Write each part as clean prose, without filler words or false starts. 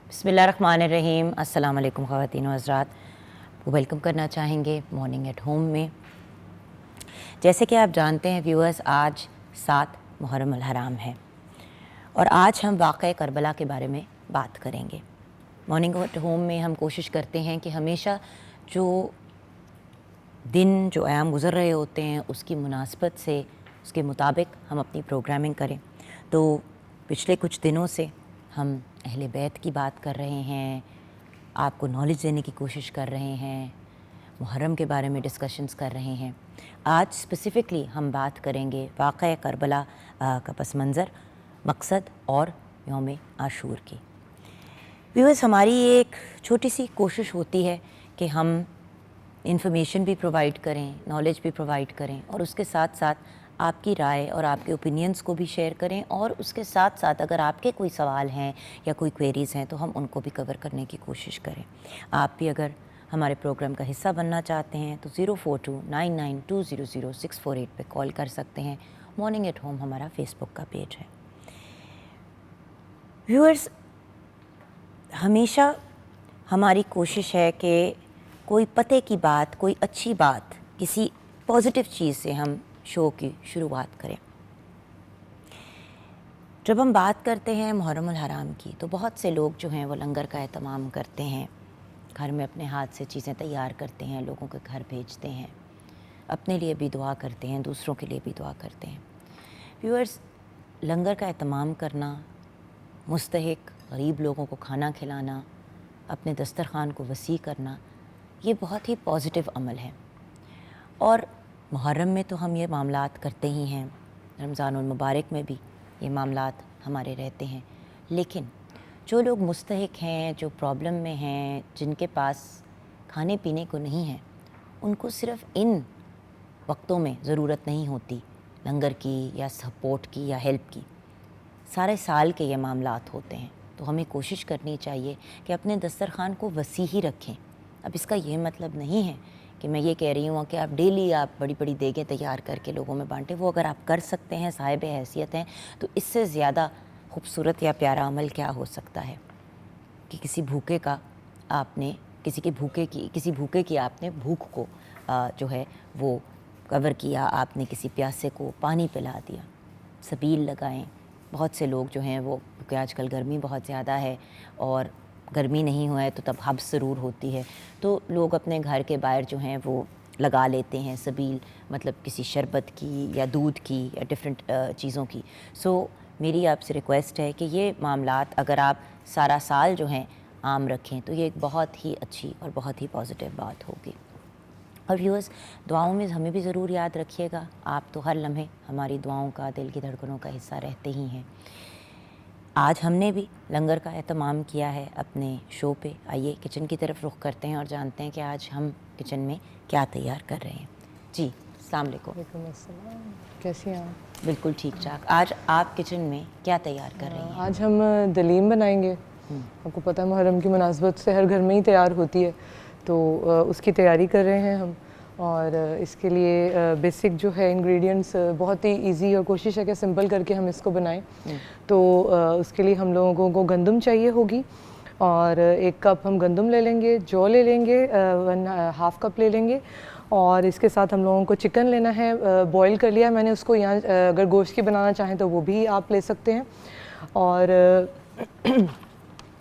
بسم اللہ الرحمن الرحیم. السلام علیکم خواتین و حضرات. ویلکم کرنا چاہیں گے مارننگ ایٹ ہوم میں. جیسے کہ آپ جانتے ہیں ویورز، آج 7 محرم الحرام ہے اور آج ہم واقعہ کربلا کے بارے میں بات کریں گے. مارننگ ایٹ ہوم میں ہم کوشش کرتے ہیں کہ ہمیشہ جو دن جو ایام گزر رہے ہوتے ہیں اس کی مناسبت سے اس کے مطابق ہم اپنی پروگرامنگ کریں. تو پچھلے کچھ دنوں سے ہم اہل بیت کی بات کر رہے ہیں، آپ کو نالج دینے کی کوشش کر رہے ہیں، محرم کے بارے میں ڈسکشنز کر رہے ہیں. آج اسپیسیفکلی ہم بات کریں گے واقعہ کربلا کا پس منظر، مقصد اور یوم عاشور کی. ویورز، ہماری ایک چھوٹی سی کوشش ہوتی ہے کہ ہم انفارمیشن بھی پرووائڈ کریں، نالج بھی پرووائڈ کریں اور اس کے ساتھ ساتھ آپ کی رائے اور آپ کے اوپینینز کو بھی شیئر کریں، اور اس کے ساتھ ساتھ اگر آپ کے کوئی سوال ہیں یا کوئی کوئریز ہیں تو ہم ان کو بھی کور کرنے کی کوشش کریں. آپ بھی اگر ہمارے پروگرام کا حصہ بننا چاہتے ہیں تو 042992000648 پہ کال کر سکتے ہیں. مارننگ ایٹ ہوم ہمارا فیس بک کا پیج ہے. ویورز، ہمیشہ ہماری کوشش ہے کہ کوئی پتے کی بات، کوئی اچھی بات، کسی پازیٹیو چیز سے ہم شو کی شروعات کریں. جب ہم بات کرتے ہیں محرم الحرام کی تو بہت سے لوگ جو ہیں وہ لنگر کا اہتمام کرتے ہیں، گھر میں اپنے ہاتھ سے چیزیں تیار کرتے ہیں، لوگوں کے گھر بھیجتے ہیں، اپنے لیے بھی دعا کرتے ہیں، دوسروں کے لیے بھی دعا کرتے ہیں. ویورز، لنگر کا اہتمام کرنا، مستحق غریب لوگوں کو کھانا کھلانا، اپنے دسترخوان کو وسیع کرنا، یہ بہت ہی پازیٹیو عمل ہے. اور محرم میں تو ہم یہ معاملات کرتے ہی ہیں، رمضان المبارک میں بھی یہ معاملات ہمارے رہتے ہیں. لیکن جو لوگ مستحق ہیں، جو پرابلم میں ہیں، جن کے پاس کھانے پینے کو نہیں ہے، ان کو صرف ان وقتوں میں ضرورت نہیں ہوتی لنگر کی یا سپورٹ کی یا ہیلپ کی. سارے سال کے یہ معاملات ہوتے ہیں. تو ہمیں کوشش کرنی چاہیے کہ اپنے دسترخوان کو وسیع ہی رکھیں. اب اس کا یہ مطلب نہیں ہے کہ میں یہ کہہ رہی ہوں کہ آپ ڈیلی آپ بڑی بڑی دیگیں تیار کر کے لوگوں میں بانٹیں. وہ اگر آپ کر سکتے ہیں، صاحب حیثیت ہیں، تو اس سے زیادہ خوبصورت یا پیارا عمل کیا ہو سکتا ہے کہ کسی بھوکے کی آپ نے بھوک کو جو ہے وہ کور کیا، آپ نے کسی پیاسے کو پانی پلا دیا. سبیل لگائیں. بہت سے لوگ جو ہیں وہ، کیونکہ آج کل گرمی بہت زیادہ ہے اور گرمی نہیں ہوا ہے تو تب حبس ضرور ہوتی ہے، تو لوگ اپنے گھر کے باہر جو ہیں وہ لگا لیتے ہیں سبیل، مطلب کسی شربت کی یا دودھ کی یا ڈفرینٹ چیزوں کی. سو میری آپ سے ریکویسٹ ہے کہ یہ معاملات اگر آپ سارا سال جو ہیں عام رکھیں تو یہ ایک بہت ہی اچھی اور بہت ہی پازیٹیو بات ہوگی. اور ویورز، دعاؤں میں ہمیں بھی ضرور یاد رکھیے گا. آپ تو ہر لمحے ہماری دعاؤں کا، دل کی دھڑکنوں کا حصہ رہتے ہی ہیں. آج ہم نے بھی لنگر کا اہتمام کیا ہے اپنے شو پہ. آئیے کچن کی طرف رخ کرتے ہیں اور جانتے ہیں کہ آج ہم کچن میں کیا تیار کر رہے ہیں. جی السلام علیکم. وعلیکم السلام. کیسی ہیں آپ؟ بالکل ٹھیک ٹھاک. آج آپ کچن میں کیا تیار کر رہی ہیں؟ آج ہم دلیم بنائیں گے. آپ کو پتہ ہے محرم کی مناسبت سے ہر گھر میں ہی تیار ہوتی ہے، تو اس کی تیاری کر رہے ہیں ہم. اور اس کے لیے بیسک جو ہے انگریڈینٹس بہت ہی ایزی، اور کوشش ہے کہ سمپل کر کے ہم اس کو بنائیں. تو اس کے لیے ہم لوگوں کو گندم چاہیے ہوگی، اور 1 کپ ہم گندم لے لیں گے، جو لے لیں گے 1/2 کپ لے لیں گے. اور اس کے ساتھ ہم لوگوں کو چکن لینا ہے، بوائل کر لیا میں نے اس کو. یہاں اگر گوشت کی بنانا چاہیں تو وہ بھی آپ لے سکتے ہیں. اور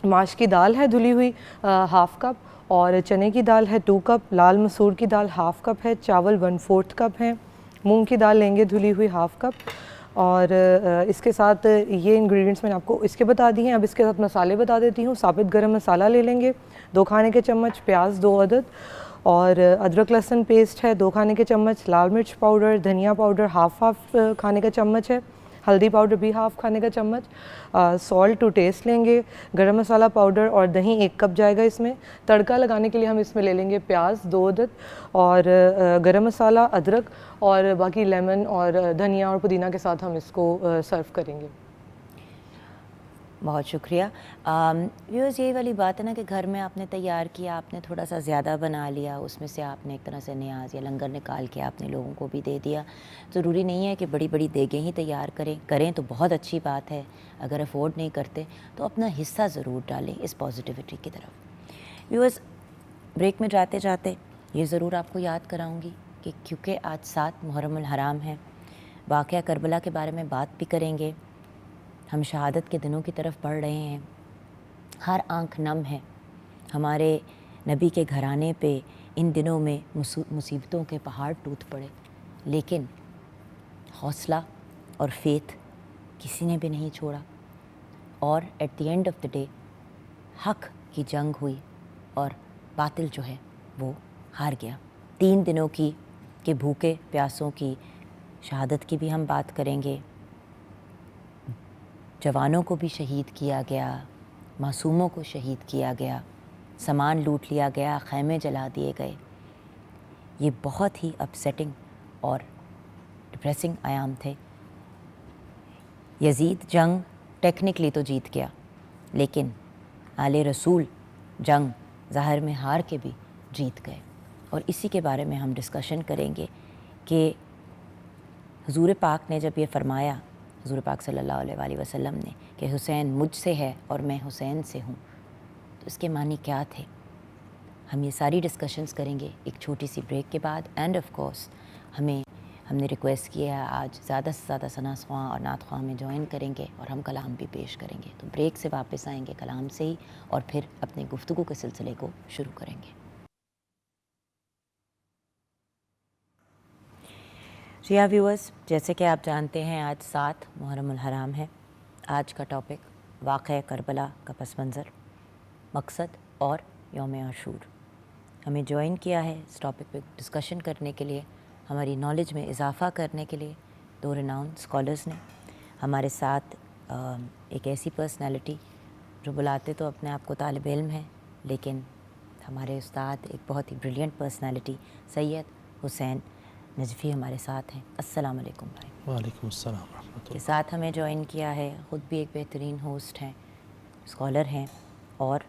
ماش کی دال ہے دھلی ہوئی 1/2 کپ، اور چنے کی دال ہے 2 کپ، لال مسور کی دال 1/2 کپ ہے، چاول 1/4 کپ ہیں، مونگ کی دال لیں گے دھلی ہوئی 1/2 کپ. اور اس کے ساتھ یہ انگریڈینٹس میں نے آپ کو اس کے بتا دی ہیں. اب اس کے ساتھ مسالے بتا دیتی ہوں. ثابت گرم مسالہ لے لیں گے 2 کھانے کے چمچ، پیاز 2 عدد، اور ادرک لہسن پیسٹ ہے 2 کھانے کے چمچ، لال مرچ پاؤڈر، دھنیا پاؤڈر 1/2 کھانے کا چمچ ہے، ہلدی پاؤڈر بھی 1/2 کھانے کا چمچ، سالٹ ٹو ٹیسٹ لیں گے، گرم مسالہ پاؤڈر، اور دہی 1 کپ جائے گا اس میں. تڑکا لگانے کے لیے ہم اس میں لے لیں گے پیاز 2 عدد، اور گرم مسالہ، ادرک، اور باقی لیمن اور دھنیا اور پودینہ کے ساتھ ہم اس کو سرو کریں گے. بہت شکریہ. ویورز یہی والی بات ہے نا کہ گھر میں آپ نے تیار کیا, آپ نے تھوڑا سا زیادہ بنا لیا, اس میں سے آپ نے ایک طرح سے نیاز یا لنگر نکال کے آپ نے لوگوں کو بھی دے دیا. ضروری نہیں ہے کہ بڑی بڑی دیگیں ہی تیار کریں تو بہت اچھی بات ہے. اگر افورڈ نہیں کرتے تو اپنا حصہ ضرور ڈالیں اس پازیٹیوٹی کی طرف. ویورز بریک میں جاتے جاتے یہ ضرور آپ کو یاد کراؤں گی کہ کیونکہ آج 7 محرم الحرام ہے, واقعہ کربلا کے بارے میں بات بھی کریں گے. ہم شہادت کے دنوں کی طرف بڑھ رہے ہیں, ہر آنکھ نم ہے. ہمارے نبی کے گھرانے پہ ان دنوں میں مصیبتوں کے پہاڑ ٹوٹ پڑے, لیکن حوصلہ اور فیتھ کسی نے بھی نہیں چھوڑا, اور at the end of the day حق کی جنگ ہوئی اور باطل جو ہے وہ ہار گیا. 3 دنوں کی کہ بھوکے پیاسوں کی شہادت کی بھی ہم بات کریں گے. جوانوں کو بھی شہید کیا گیا, معصوموں کو شہید کیا گیا, سامان لوٹ لیا گیا, خیمے جلا دیے گئے. یہ بہت ہی اپسیٹنگ اور ڈپریسنگ ایام تھے. یزید جنگ ٹیکنیکلی تو جیت گیا, لیکن آل رسول جنگ ظاہر میں ہار کے بھی جیت گئے. اور اسی کے بارے میں ہم ڈسکشن کریں گے کہ حضور پاک نے جب یہ فرمایا, حضور پاک صلی اللہ علیہ وآلہ وسلم نے, کہ حسین مجھ سے ہے اور میں حسین سے ہوں, تو اس کے معنی کیا تھے. ہم یہ ساری ڈسکشنز کریں گے ایک چھوٹی سی بریک کے بعد. اینڈ آف کورس ہم نے ریکویسٹ کیا ہے آج زیادہ سے زیادہ ثنا خواں اور نعت خواں میں جوائن کریں گے, اور ہم کلام بھی پیش کریں گے. تو بریک سے واپس آئیں گے کلام سے ہی, اور پھر اپنے گفتگو کے سلسلے کو شروع کریں گے. جی ہاں ویورز, جیسے کہ آپ جانتے ہیں آج 7 محرم الحرام ہے. آج کا ٹاپک واقعہ کربلا کا پس منظر, مقصد اور یوم عاشور. ہمیں جوائن کیا ہے اس ٹاپک پہ ڈسکشن کرنے کے لیے, ہماری نالج میں اضافہ کرنے کے لیے 2 ریناؤن اسکالرز نے. ہمارے ساتھ ایک ایسی پرسنالٹی جو بلاتے تو اپنے آپ کو طالب علم ہیں, لیکن ہمارے استاد ایک بہت ہی بریلینٹ پرسنالٹی سید حسین نجفی ہمارے ساتھ ہیں. السلام علیکم بھائی. وعلیکم السلام ورحمۃ کے اللہ. ساتھ ہمیں جوائن کیا ہے, خود بھی ایک بہترین ہوسٹ ہیں, اسکالر ہیں, اور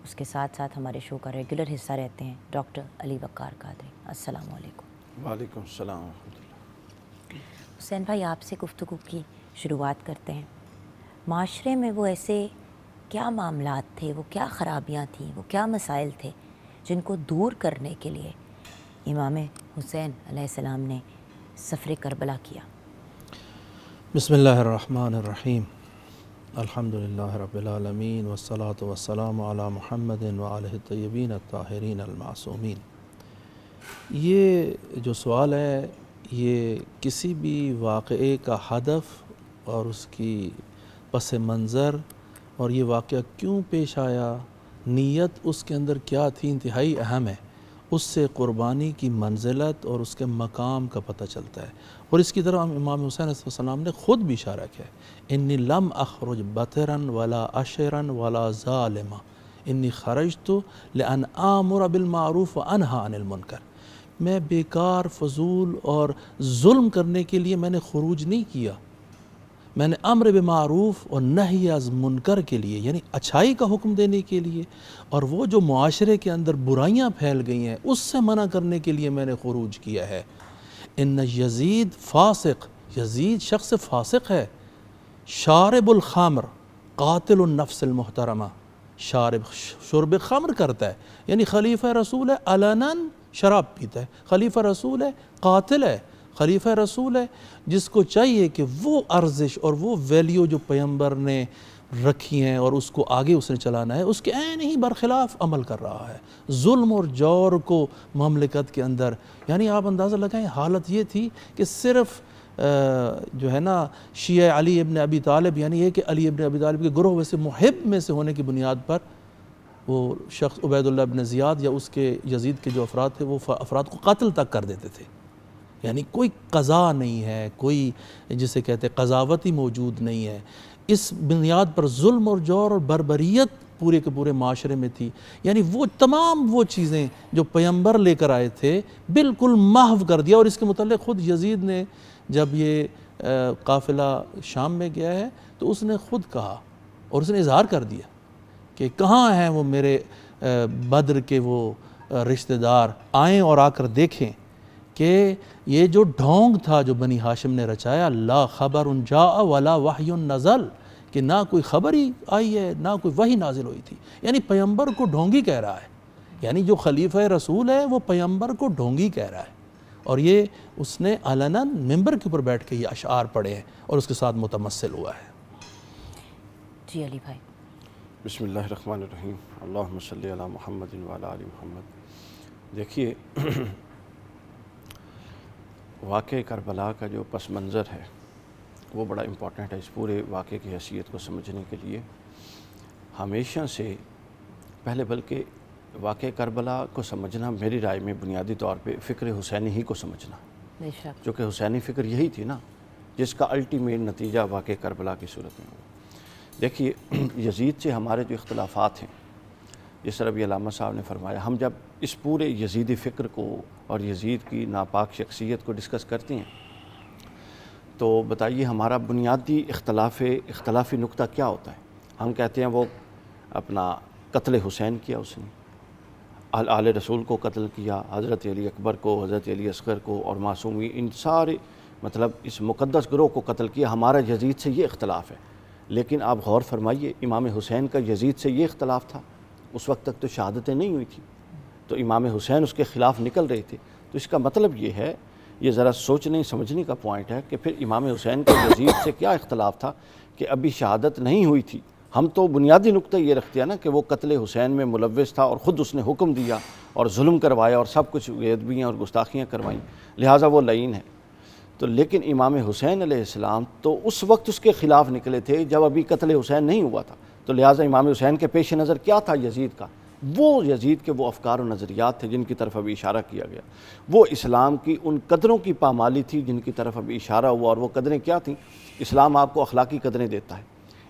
اس کے ساتھ ساتھ ہمارے شو کا ریگولر حصہ رہتے ہیں, ڈاکٹر علی وقار قادری. السلام علیکم. وعلیکم السلام ورحمۃ اللہ. حسین بھائی, آپ سے گفتگو کی شروعات کرتے ہیں. معاشرے میں وہ ایسے کیا معاملات تھے, وہ کیا خرابیاں تھیں, وہ کیا مسائل تھے جن کو دور کرنے کے لیے امام حسین علیہ السلام نے سفر کربلا کیا؟ بسم اللہ الرحمن الرحیم. الحمد للہ رب العالمین والصلاة والسلام علی محمد وآلہ الطیبین الطاہرین المعصومین. یہ جو سوال ہے یہ کسی بھی واقعے کا ہدف اور اس کی پس منظر اور یہ واقعہ کیوں پیش آیا, نیت اس کے اندر کیا تھی, انتہائی اہم ہے. اس سے قربانی کی منزلت اور اس کے مقام کا پتہ چلتا ہے. اور اس کی طرح امام حسین علیہ السلام نے خود بھی اشارہ کیا ہے, انی لم اخرج بطرا ولا اشرا ولا ظالما انی خرجت لان آمر بالمعروف وانہی عن المنکر. میں بیکار فضول اور ظلم کرنے کے لیے میں نے خروج نہیں کیا, میں نے امر بمعروف اور نہی از منکر کے لیے, یعنی اچھائی کا حکم دینے کے لیے, اور وہ جو معاشرے کے اندر برائیاں پھیل گئی ہیں اس سے منع کرنے کے لیے میں نے خروج کیا ہے. ان یزید فاسق, یزید شخص فاسق ہے. شارب الخمر قاتل النفس المحترمہ, شرب خمر کرتا ہے, یعنی خلیفہ رسول ہے, علناً شراب پیتا ہے, خلیفہ رسول ہے, قاتل ہے, خلیفہ رسول ہے, جس کو چاہیے کہ وہ ارزش اور وہ ویلیو جو پیغمبر نے رکھی ہیں اور اس کو آگے اس نے چلانا ہے, اس کے عین ہی برخلاف عمل کر رہا ہے. ظلم اور جور کو مملکت کے اندر, یعنی آپ اندازہ لگائیں حالت یہ تھی کہ صرف جو ہے نا شیعہ علی ابن ابی طالب, یعنی یہ کہ علی ابن ابی طالب کے گروہ میں سے محب میں سے ہونے کی بنیاد پر وہ شخص عبید اللہ ابن زیاد یا اس کے یزید کے جو افراد تھے وہ افراد کو قتل تک کر دیتے تھے. یعنی کوئی قضا نہیں ہے, کوئی جسے کہتے قضاوت ہی موجود نہیں ہے. اس بنیاد پر ظلم اور جور اور بربریت پورے کے پورے معاشرے میں تھی. یعنی وہ تمام وہ چیزیں جو پیغمبر لے کر آئے تھے بالکل محو کر دیا. اور اس کے متعلق خود یزید نے جب یہ قافلہ شام میں گیا ہے تو اس نے خود کہا اور اس نے اظہار کر دیا کہ کہاں ہیں وہ میرے بدر کے وہ رشتہ دار، آئیں اور آ کر دیکھیں کہ یہ جو ڈھونگ تھا جو بنی ہاشم نے رچایا، لا خبر جاء ولا وحی نزل، کہ نہ کوئی خبر ہی آئی ہے نہ کوئی وحی نازل ہوئی تھی. یعنی پیغمبر کو ڈھونگی کہہ رہا ہے، یعنی جو خلیفہ رسول ہے وہ پیغمبر کو ڈھونگی کہہ رہا ہے. اور یہ اس نے علناً ممبر کے اوپر بیٹھ کے یہ اشعار پڑھے ہیں اور اس کے ساتھ متمثل ہوا ہے. جی علی بھائی. بسم اللہ الرحمن الرحیم. اللہم صلی علی محمد وعلی آل محمد. دیکھیے واقعہ کربلا کا جو پس منظر ہے وہ بڑا امپورٹنٹ ہے اس پورے واقعے کی حیثیت کو سمجھنے کے لیے. ہمیشہ سے پہلے بلکہ واقعہ کربلا کو سمجھنا میری رائے میں بنیادی طور پہ فکر حسینی ہی کو سمجھنا، بے شک. چونکہ حسینی فکر یہی تھی نا جس کا الٹیمیٹ نتیجہ واقعہ کربلا کی صورت میں ہوا. دیکھیے یزید سے ہمارے جو اختلافات ہیں، جس طرح بھی علامہ صاحب نے فرمایا، ہم جب اس پورے یزیدی فکر کو اور یزید کی ناپاک شخصیت کو ڈسکس کرتے ہیں تو بتائیے ہمارا بنیادی اختلافی نقطہ کیا ہوتا ہے؟ ہم کہتے ہیں وہ اپنا قتل حسین کیا اس نے، آل رسول کو قتل کیا، حضرت علی اکبر کو، حضرت علی اصغر کو اور معصومی ان سارے مطلب اس مقدس گروہ کو قتل کیا. ہمارا یزید سے یہ اختلاف ہے. لیکن آپ غور فرمائیے امام حسین کا یزید سے یہ اختلاف تھا. اس وقت تک تو شہادتیں نہیں ہوئی تھیں، تو امام حسین اس کے خلاف نکل رہے تھے. تو اس کا مطلب یہ ہے، یہ ذرا سوچنے سمجھنے کا پوائنٹ ہے کہ پھر امام حسین کا یزید سے کیا اختلاف تھا کہ ابھی شہادت نہیں ہوئی تھی. ہم تو بنیادی نقطہ یہ رکھتے ہیں نا کہ وہ قتل حسین میں ملوث تھا اور خود اس نے حکم دیا اور ظلم کروایا اور سب کچھ بےادبیاں اور گستاخیاں کروائیں، لہٰذا وہ لعین ہے. تو لیکن امام حسین علیہ السلام تو اس وقت اس کے خلاف نکلے تھے جب ابھی قتل حسین نہیں ہوا تھا. تو لہٰذا امام حسین کے پیش نظر کیا تھا یزید کا؟ وہ یزید کے وہ افکار و نظریات تھے جن کی طرف ابھی اشارہ کیا گیا. وہ اسلام کی ان قدروں کی پامالی تھی جن کی طرف ابھی اشارہ ہوا. اور وہ قدریں کیا تھیں؟ اسلام آپ کو اخلاقی قدریں دیتا ہے،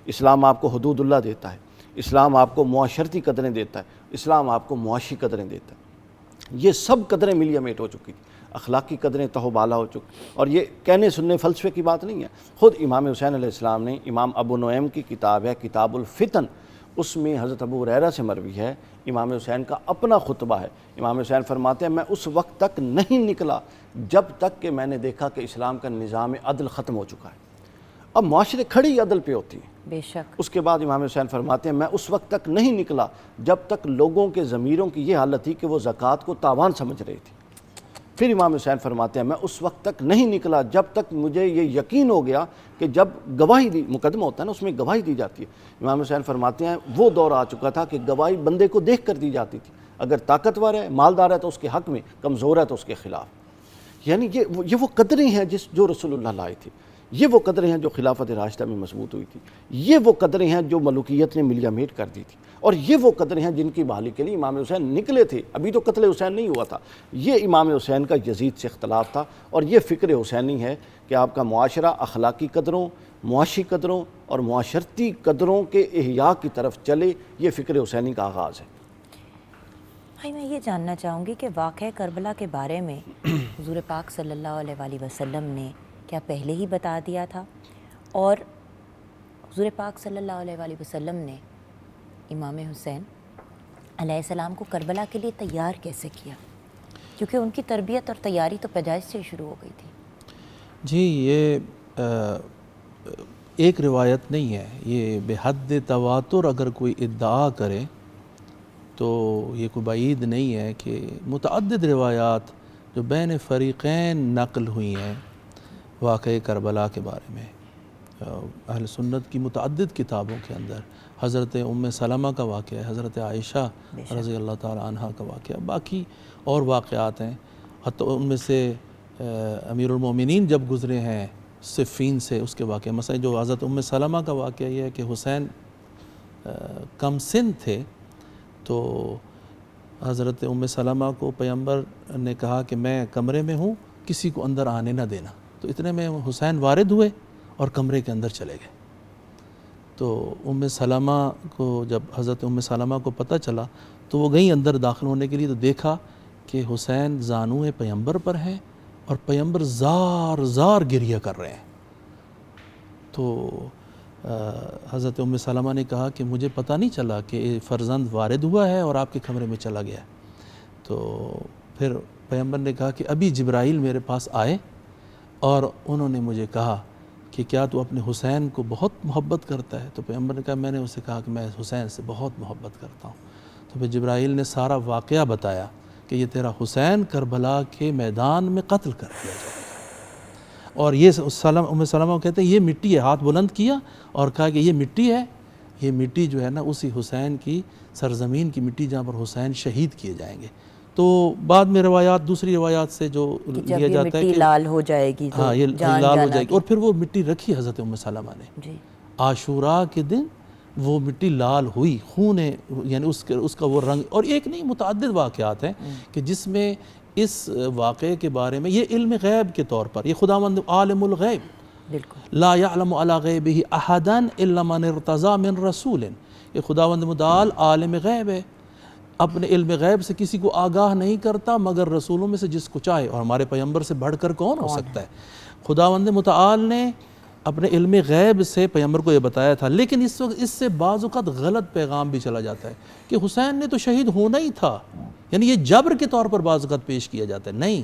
اسلام آپ کو حدود اللہ دیتا ہے، اسلام آپ کو معاشرتی قدریں دیتا ہے، اسلام آپ کو معاشی قدریں دیتا ہے. یہ سب قدریں ملی میٹ ہو چکی تھیں، اخلاقی قدریں تہو بالا ہو چکی. اور یہ کہنے سننے فلسفے کی بات نہیں ہے. خود امام حسین علیہ السلام نے، امام ابو نعیم کی کتاب ہے کتاب الفتن، اس میں حضرت ابو ہریرہ سے مروی ہے، امام حسین کا اپنا خطبہ ہے. امام حسین فرماتے ہیں میں اس وقت تک نہیں نکلا جب تک کہ میں نے دیکھا کہ اسلام کا نظام عدل ختم ہو چکا ہے. اب معاشرے کھڑی عدل پہ ہوتی ہیں. بے شک. اس کے بعد امام حسین فرماتے ہیں میں اس وقت تک نہیں نکلا جب تک لوگوں کے ضمیروں کی یہ حالت تھی کہ وہ زکوٰۃ کو تاوان سمجھ رہی تھی. پھر امام حسین فرماتے ہیں میں اس وقت تک نہیں نکلا جب تک مجھے یہ یقین ہو گیا کہ جب گواہی دی، مقدمہ ہوتا ہے نا اس میں گواہی دی جاتی ہے. امام حسین فرماتے ہیں وہ دور آ چکا تھا کہ گواہی بندے کو دیکھ کر دی جاتی تھی. اگر طاقتور ہے، مالدار ہے تو اس کے حق میں، کمزور ہے تو اس کے خلاف. یعنی یہ وہ قدریں ہیں جو رسول اللہ لائے تھے. یہ وہ قدریں ہیں جو خلافت راشدہ میں مضبوط ہوئی تھی. یہ وہ قدریں ہیں جو ملوکیت نے ملیا میٹ کر دی تھی. اور یہ وہ قدریں ہیں جن کی بحالی کے لیے امام حسین نکلے تھے. ابھی تو قتل حسین نہیں ہوا تھا. یہ امام حسین کا یزید سے اختلاف تھا اور یہ فکر حسینی ہے کہ آپ کا معاشرہ اخلاقی قدروں، معاشی قدروں اور معاشرتی قدروں کے احیاء کی طرف چلے. یہ فکر حسینی کا آغاز ہے. بھائی میں یہ جاننا چاہوں گی کہ واقعہ کربلا کے بارے میں حضور پاک صلی اللہ علیہ وآلہ وسلم نے کیا پہلے ہی بتا دیا تھا، اور حضور پاک صلی اللہ علیہ وآلہ وسلم نے امام حسین علیہ السلام کو کربلا کے لیے تیار کیسے کیا؟ کیونکہ ان کی تربیت اور تیاری تو پیدائش سے شروع ہو گئی تھی. جی یہ ایک روایت نہیں ہے، یہ بے حد تواتر اگر کوئی ادعا کرے تو یہ کوئی بعید نہیں ہے کہ متعدد روایات جو بین فریقین نقل ہوئی ہیں واقعہ کربلا کے بارے میں، اہل سنت کی متعدد کتابوں کے اندر حضرت ام سلمہ کا واقعہ ہے، حضرت عائشہ رضی اللہ تعالیٰ عنہ کا واقعہ، باقی اور واقعات ہیں. حتیٰ ان میں سے امیر المومنین جب گزرے ہیں صفین سے، اس کے واقعہ مثلا جو حضرت ام سلمہ کا واقعہ یہ ہے کہ حسین کم سن تھے تو حضرت ام سلمہ کو پیغمبر نے کہا کہ میں کمرے میں ہوں، کسی کو اندر آنے نہ دینا. تو اتنے میں حسین وارد ہوئے اور کمرے کے اندر چلے گئے. تو ام سلمہ کو جب حضرت ام سلمہ کو پتہ چلا تو وہ گئیں اندر داخل ہونے کے لیے، تو دیکھا کہ حسین زانوئے پیغمبر پر ہیں اور پیغمبر زار زار گریہ کر رہے ہیں. تو حضرت ام سلمہ نے کہا کہ مجھے پتہ نہیں چلا کہ فرزند وارد ہوا ہے اور آپ کے کمرے میں چلا گیا. تو پھر پیغمبر نے کہا کہ ابھی جبرائیل میرے پاس آئے اور انہوں نے مجھے کہا کہ کیا تو اپنے حسین کو بہت محبت کرتا ہے؟ تو پیغمبر نے کہا میں نے اسے کہا کہ میں حسین سے بہت محبت کرتا ہوں. تو پھر جبرائیل نے سارا واقعہ بتایا کہ یہ تیرا حسین کربلا کے میدان میں قتل کر دیا جائے. اور یہ ام سلمہ کو کہتے ہیں یہ مٹی ہے، ہاتھ بلند کیا اور کہا کہ یہ مٹی ہے، یہ مٹی جو ہے نا اسی حسین کی سرزمین کی مٹی جہاں پر حسین شہید کیے جائیں گے. تو بعد میں روایات، دوسری روایات سے جو لیا جاتا ہے کہ لال ہو جائے گی، ہاں یہ لال ہو جائے گی. اور پھر وہ مٹی رکھی حضرت ام سلمہ نے جی عاشوراء کے دن، وہ مٹی لال ہوئی، خون یعنی اس کا وہ رنگ. اور ایک نہیں متعدد واقعات ہیں کہ جس میں اس واقعے کے بارے میں یہ علم غیب کے طور پر، یہ خداوند عالم الغیب، بالکل لا يعلم على غیبہ احدا الا من ارتضى من رسول، یہ خداوند متعال عالم غیب ہے، اپنے علم غیب سے کسی کو آگاہ نہیں کرتا مگر رسولوں میں سے جس کو چاہے. اور ہمارے پیغمبر سے بڑھ کر کون ہو سکتا ہے؟ خداوند متعال نے اپنے علم غیب سے پیغمبر کو یہ بتایا تھا. لیکن اس وقت اس سے بعض اوقات غلط پیغام بھی چلا جاتا ہے کہ حسین نے تو شہید ہونا ہی تھا، یعنی یہ جبر کے طور پر بعض اوقات پیش کیا جاتا ہے. نہیں،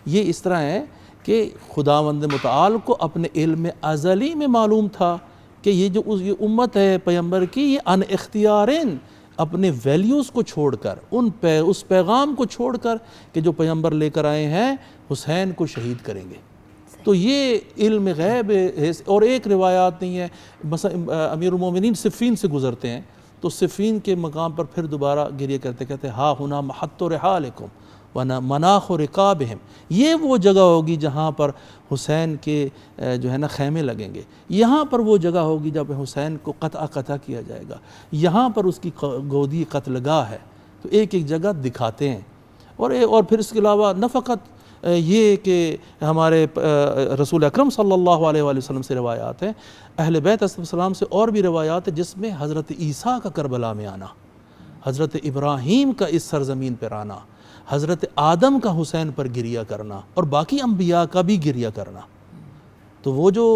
یہ اس طرح ہے کہ خداوند متعال کو اپنے علم ازلی میں معلوم تھا کہ یہ جو یہ امت ہے پیغمبر کی، یہ ان اختیارین اپنے ویلیوز کو چھوڑ کر، اس پیغام کو چھوڑ کر کہ جو پیغمبر لے کر آئے ہیں، حسین کو شہید کریں گے. تو یہ علم غیب ہے. اور ایک روایات نہیں ہے، مثلا امیر المومنین صفین سے گزرتے ہیں تو صفین کے مقام پر پھر دوبارہ گریہ کرتے کہتے ہا ہنا محط رحالکم مناخ رقابہم، یہ وہ جگہ ہوگی جہاں پر حسین کے جو ہے نا خیمے لگیں گے، یہاں پر وہ جگہ ہوگی جب حسین کو قطع کیا جائے گا، یہاں پر اس کی گودی قتل گاہ ہے. تو ایک ایک جگہ دکھاتے ہیں. اور پھر اس کے علاوہ نہ فقط یہ کہ ہمارے رسول اکرم صلی اللہ علیہ وآلہ وسلم سے روایات ہیں، اہل بیت علیہ السلام سے اور بھی روایات ہیں جس میں حضرت عیسیٰ کا کربلا میں آنا، حضرت ابراہیم کا اس سرزمین پر آنا، حضرت آدم کا حسین پر گریہ کرنا اور باقی انبیاء کا بھی گریہ کرنا. تو وہ جو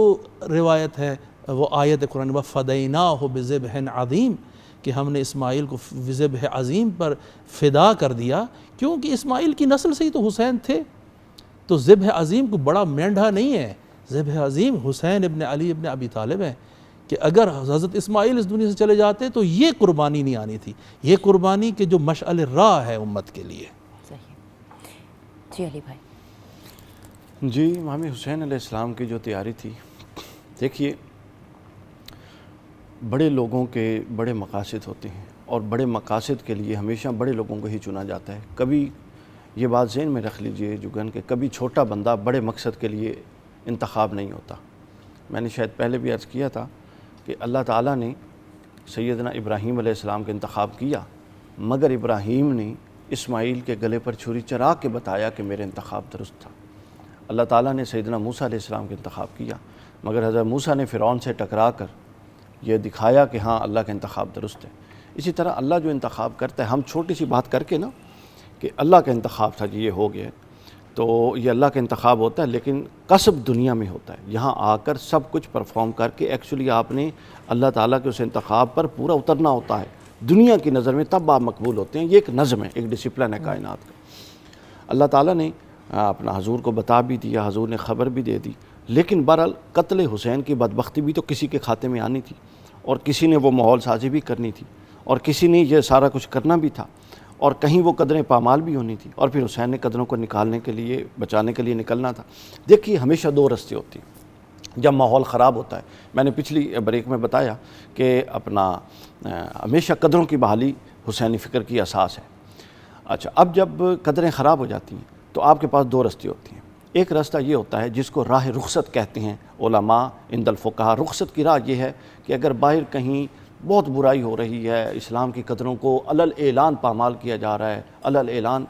روایت ہے وہ آیت قرآن وَفَدَيْنَاهُ بِذِبْحٍ عَظِيمٍ کہ ہم نے اسماعیل کو ذبح عظیم پر فدا کر دیا، کیونکہ اسماعیل کی نسل سے ہی تو حسین تھے. تو ذبح عظیم کو بڑا مینڈھا نہیں ہے، ذبح عظیم حسین ابن علی ابن ابی طالب ہے کہ اگر حضرت اسماعیل اس دنیا سے چلے جاتے تو یہ قربانی نہیں آنی تھی، یہ قربانی کہ جو مشعل راہ ہے امت کے لیے. صحیح. جی علی بھائی. جی امام حسین علیہ السلام کی جو تیاری تھی، دیکھیے بڑے لوگوں کے بڑے مقاصد ہوتے ہیں اور بڑے مقاصد کے لیے ہمیشہ بڑے لوگوں کو ہی چنا جاتا ہے. کبھی یہ بات ذہن میں رکھ لیجئے جوگن کہ کبھی چھوٹا بندہ بڑے مقصد کے لیے انتخاب نہیں ہوتا. میں نے شاید پہلے بھی عرض کیا تھا کہ اللہ تعالیٰ نے سیدنا ابراہیم علیہ السلام کا انتخاب کیا، مگر ابراہیم نے اسماعیل کے گلے پر چھری چرا کے بتایا کہ میرے انتخاب درست تھا. اللہ تعالیٰ نے سیدنا موسیٰ علیہ السلام کا انتخاب کیا، مگر حضرت موسیٰ نے فرعون سے ٹکرا کر یہ دکھایا کہ ہاں اللہ کا انتخاب درست ہے. اسی طرح اللہ جو انتخاب کرتا ہے، ہم چھوٹی سی بات کر کے نا کہ اللہ کا انتخاب تھا جی یہ ہو گیا، تو یہ اللہ کا انتخاب ہوتا ہے، لیکن کسب دنیا میں ہوتا ہے. یہاں آ کر سب کچھ پرفارم کر کے ایکچولی آپ نے اللہ تعالیٰ کے اس انتخاب پر پورا اترنا ہوتا ہے دنیا کی نظر میں، تب آپ مقبول ہوتے ہیں. یہ ایک نظم ہے، ایک ڈسپلن ہے کائنات کا. اللہ تعالیٰ نے اپنا حضور کو بتا بھی دیا، حضور نے خبر بھی دے دی، لیکن بہرحال قتل حسین کی بدبختی بھی تو کسی کے کھاتے میں آنی تھی، اور کسی نے وہ ماحول سازی بھی کرنی تھی، اور کسی نے یہ سارا کچھ کرنا بھی تھا، اور کہیں وہ قدریں پامال بھی ہونی تھی، اور پھر حسین نے قدروں کو نکالنے کے لیے، بچانے کے لیے نکلنا تھا. دیکھیے ہمیشہ دو رستے ہوتے ہیں جب ماحول خراب ہوتا ہے. میں نے پچھلی بریک میں بتایا کہ اپنا ہمیشہ قدروں کی بحالی حسینی فکر کی اساس ہے. اچھا، اب جب قدریں خراب ہو جاتی ہیں تو آپ کے پاس دو رستے ہوتے ہیں. ایک رستہ یہ ہوتا ہے جس کو راہ رخصت کہتے ہیں علماء عند الفقہا. رخصت کی راہ یہ ہے کہ اگر باہر کہیں بہت برائی ہو رہی ہے، اسلام کی قدروں کو علل اعلان پامال کیا جا رہا ہے، علل اعلان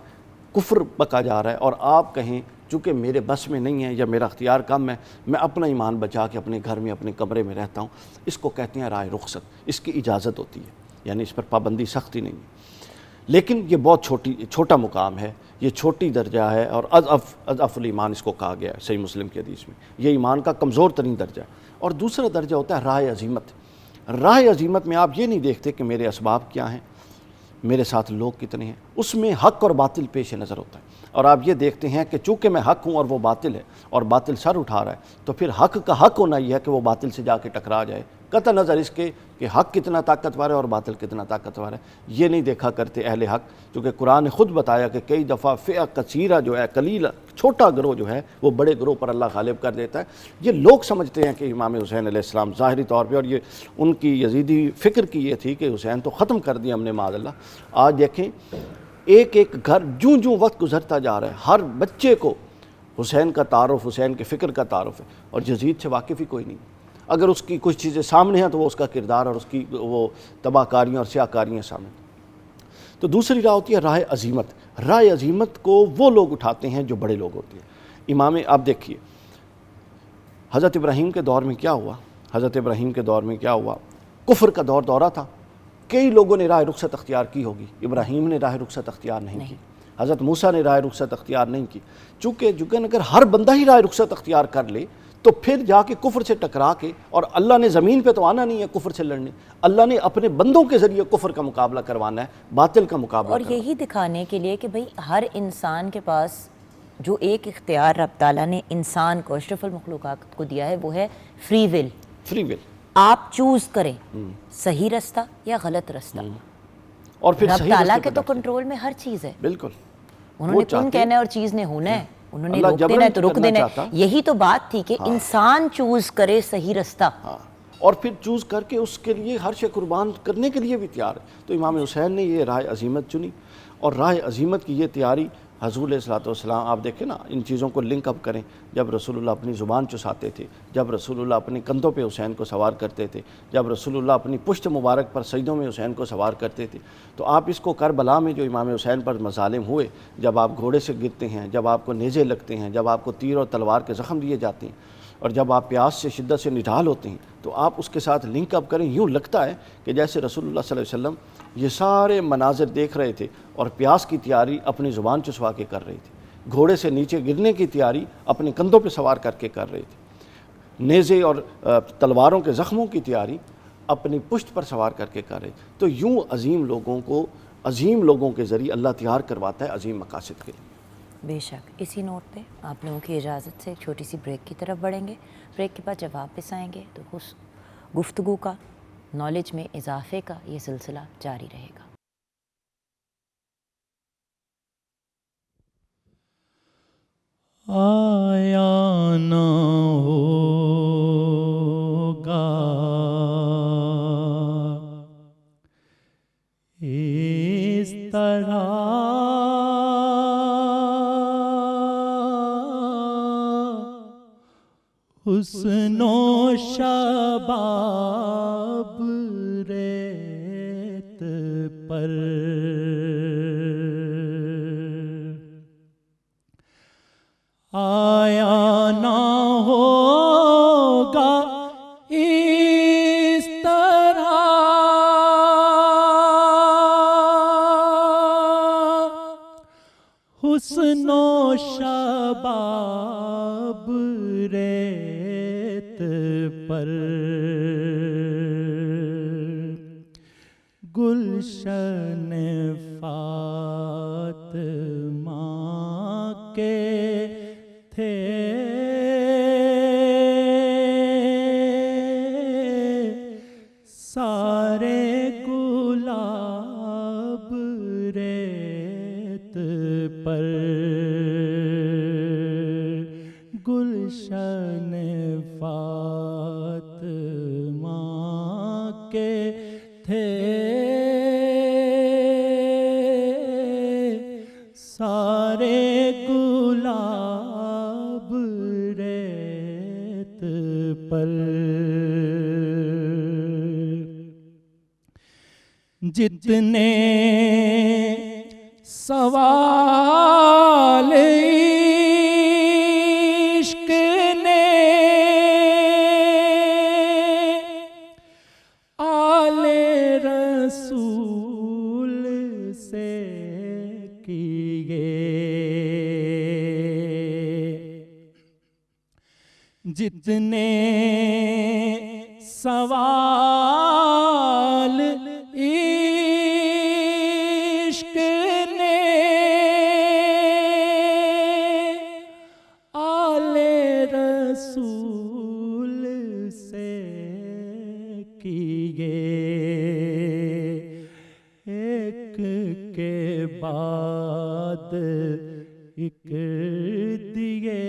کفر پکا جا رہا ہے، اور آپ کہیں چونکہ میرے بس میں نہیں ہے یا میرا اختیار کم ہے، میں اپنا ایمان بچا کے اپنے گھر میں اپنے کمرے میں رہتا ہوں، اس کو کہتے ہیں راہ رخصت. اس کی اجازت ہوتی ہے، یعنی اس پر پابندی سختی نہیں ہے. لیکن یہ بہت چھوٹا مقام ہے، یہ چھوٹی درجہ ہے، اور اضعف الایمان اس کو کہا گیا ہے صحیح مسلم کی حدیث میں. یہ ایمان کا کمزور ترین درجہ ہے. اور دوسرا درجہ ہوتا ہے راہ عظیمت۔ راہ عظیمت میں آپ یہ نہیں دیکھتے کہ میرے اسباب کیا ہیں، میرے ساتھ لوگ کتنے ہیں، اس میں حق اور باطل پیش نظر ہوتا ہے، اور آپ یہ دیکھتے ہیں کہ چونکہ میں حق ہوں اور وہ باطل ہے اور باطل سر اٹھا رہا ہے، تو پھر حق کا حق ہونا یہ ہے کہ وہ باطل سے جا کے ٹکرا جائے، قطع نظر اس کے کہ حق کتنا طاقتور ہے اور باطل کتنا طاقتور ہے، یہ نہیں دیکھا کرتے اہل حق، کیونکہ قرآن نے خود بتایا کہ کئی دفعہ فئہ کثیرہ جو ہے، قلیل چھوٹا گروہ جو ہے وہ بڑے گروہ پر اللہ غالب کر دیتا ہے۔ یہ لوگ سمجھتے ہیں کہ امام حسین علیہ السلام ظاہری طور پہ، اور یہ ان کی یزیدی فکر کی یہ تھی کہ حسین تو ختم کر دیا ہم نے معاذ اللہ۔ آج دیکھیں ایک ایک گھر جوں وقت گزرتا جا رہا ہے، ہر بچے کو حسین کا تعارف، حسین کے فکر کا تعارف ہے، اور یزید سے واقف ہی کوئی نہیں۔ اگر اس کی کچھ چیزیں سامنے ہیں تو وہ اس کا کردار اور اس کی وہ تباہ کاریاں اور سیاہ کاریاں سامنے۔ تو دوسری راہ ہوتی ہے راہ عظیمت۔ راہ عظیمت کو وہ لوگ اٹھاتے ہیں جو بڑے لوگ ہوتے ہیں۔ امام آپ دیکھیے حضرت ابراہیم کے دور میں کیا ہوا، حضرت ابراہیم کے دور میں کیا ہوا، کفر کا دورہ تھا، کئی لوگوں نے راہ رخصت اختیار کی ہوگی، ابراہیم نے راہ رخصت اختیار نہیں کی، حضرت موسیٰ نے راہ رخصت اختیار نہیں کی، چونکہ اگر ہر بندہ ہی راہ رخصت اختیار کر لے تو پھر جا کے کفر سے ٹکرا کے، اور اللہ نے زمین پہ تو آنا نہیں ہے کفر سے لڑنے، اللہ نے اپنے بندوں کے ذریعے کفر کا مقابلہ کروانا ہے، باطل کا مقابلہ اور کروانا ہے۔ یہی دکھانے کے لیے کہ بھئی ہر انسان کے پاس جو ایک اختیار رب تعالیٰ نے انسان کو، اشرف المخلوقات کو دیا ہے، وہ ہے فری ول۔ فری ول، آپ چوز کریں صحیح رستہ یا غلط رستہ، اور پھر رب صحیح تعالیٰ رستے کے پہ تو ڈٹے۔ کنٹرول میں ہر چیز ہے، بالکل، انہوں وہ نے کن چاہتے کہنا ہے اور چیز نے ہونا ہے، انہوں نے اللہ روک دینا جبراً ہے تو روک کرنا دینا چاہتا۔ ہے۔ یہی تو بات تھی کہ انسان چوز کرے صحیح رستہ۔ ہاں، اور پھر چوز کر کے اس کے لیے ہر شے قربان کرنے کے لیے بھی تیار ہے۔ تو امام حسین نے یہ راہ عظیمت چنی، اور راہ عظیمت کی یہ تیاری حضور علیہ الصلوۃ والسلام، آپ دیکھیں نا، ان چیزوں کو لنک اپ کریں، جب رسول اللہ اپنی زبان چساتے تھے، جب رسول اللہ اپنے کندھوں پہ حسین کو سوار کرتے تھے، جب رسول اللہ اپنی پشت مبارک پر سجدوں میں حسین کو سوار کرتے تھے، تو آپ اس کو کربلا میں جو امام حسین پر مظالم ہوئے، جب آپ گھوڑے سے گرتے ہیں، جب آپ کو نیزے لگتے ہیں، جب آپ کو تیر اور تلوار کے زخم دیے جاتے ہیں، اور جب آپ پیاس سے شدت سے نڈھال ہوتے ہیں، تو آپ اس کے ساتھ لنک اپ کریں، یوں لگتا ہے کہ جیسے رسول اللہ صلی اللہ علیہ وسلم یہ سارے مناظر دیکھ رہے تھے اور پیاس کی تیاری اپنی زبان چسوا کے کر رہے تھے، گھوڑے سے نیچے گرنے کی تیاری اپنے کندھوں پہ سوار کر کے کر رہے تھے، نیزے اور تلواروں کے زخموں کی تیاری اپنی پشت پر سوار کر کے کر رہے تھے۔ تو یوں عظیم لوگوں کے ذریعے اللہ تیار کرواتا ہے عظیم مقاصد کے لیے۔ بے شک۔ اسی نوٹ پہ آپ لوگوں کی اجازت سے ایک چھوٹی سی بریک کی طرف بڑھیں گے۔ بریک کے بعد جب واپس آئیں گے تو گفتگو کا، نالج میں اضافے کا یہ سلسلہ جاری رہے گا۔ آیا نہ ہوگا اس طرح حسن و شباب ریت پر آیا نہ ہوگا اس طرح حسن و شباب ریت پر گلشن فاطمہ کے تھے سارے گلاب ریت پر گلشن فاطمہ کے تھے سارے گلاب ریت پر جتنے سوال عشق نے آل رسول سے کیے جتنے سوال عشق نے آل رسول سے کیے، ایک کے بعد ایک دیے،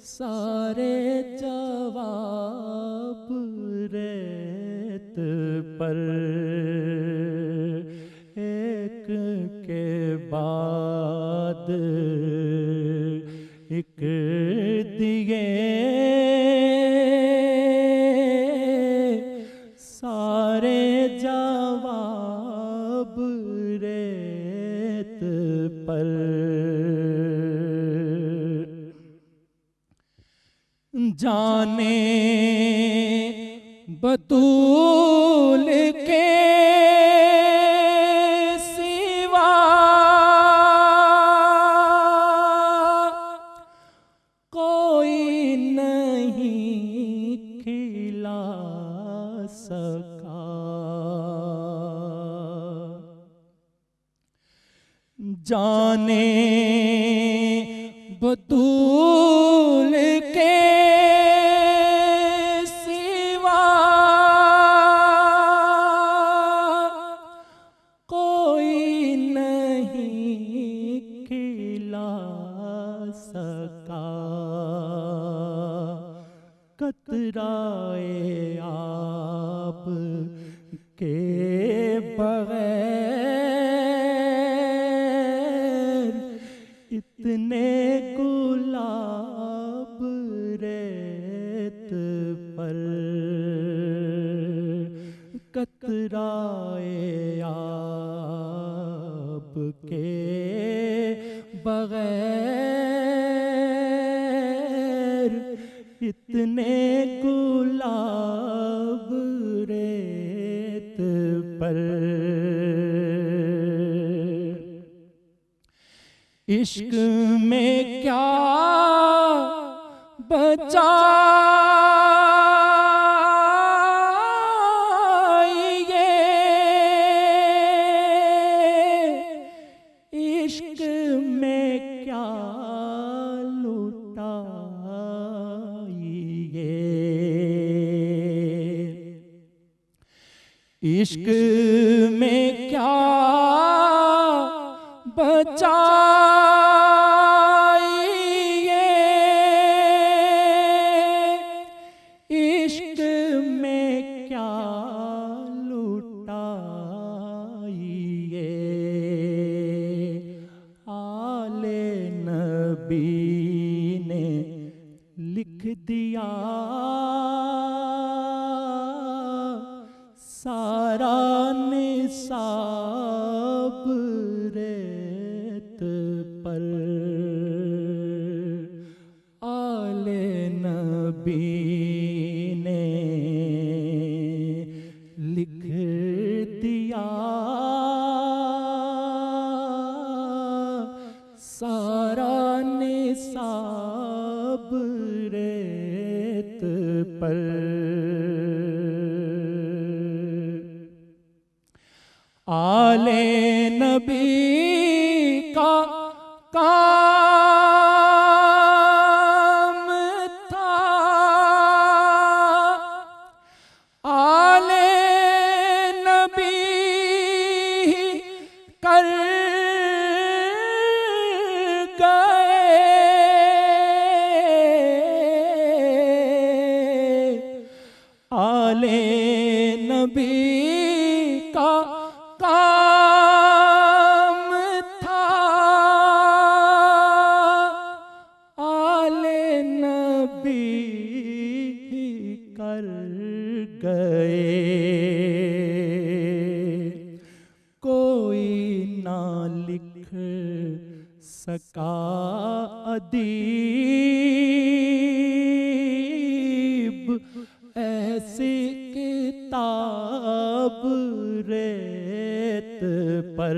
سارے جواب ریت پر، ایک کے بعد ایک دیے، سارے جواب ریت پر۔ جانے بطول کے سوا کوئی نہیں کھلا سکا، جانے بطول کے قطرائے آب کے بغیر اتنے گلاب ریت پر، قطرائے آب کے بغیر اتنے گلاب ریت پر، عشق میں کیا بچا عشق میں کیا عشق میں کیا بچائیے، عشق میں کیا لٹائیے، آل نبی نے لکھ دیا سارا نصاب ریت پر، آل نبی نے لکھ دیا سارا نصاب ریت پر۔ آل نبی کا کام تھا، آل نبی کر گئے، آل نبی کا کام تھا، آل نبی کر گئے، کوئی نہ لکھ سکا ادیب ایسی کتاب ریت پر،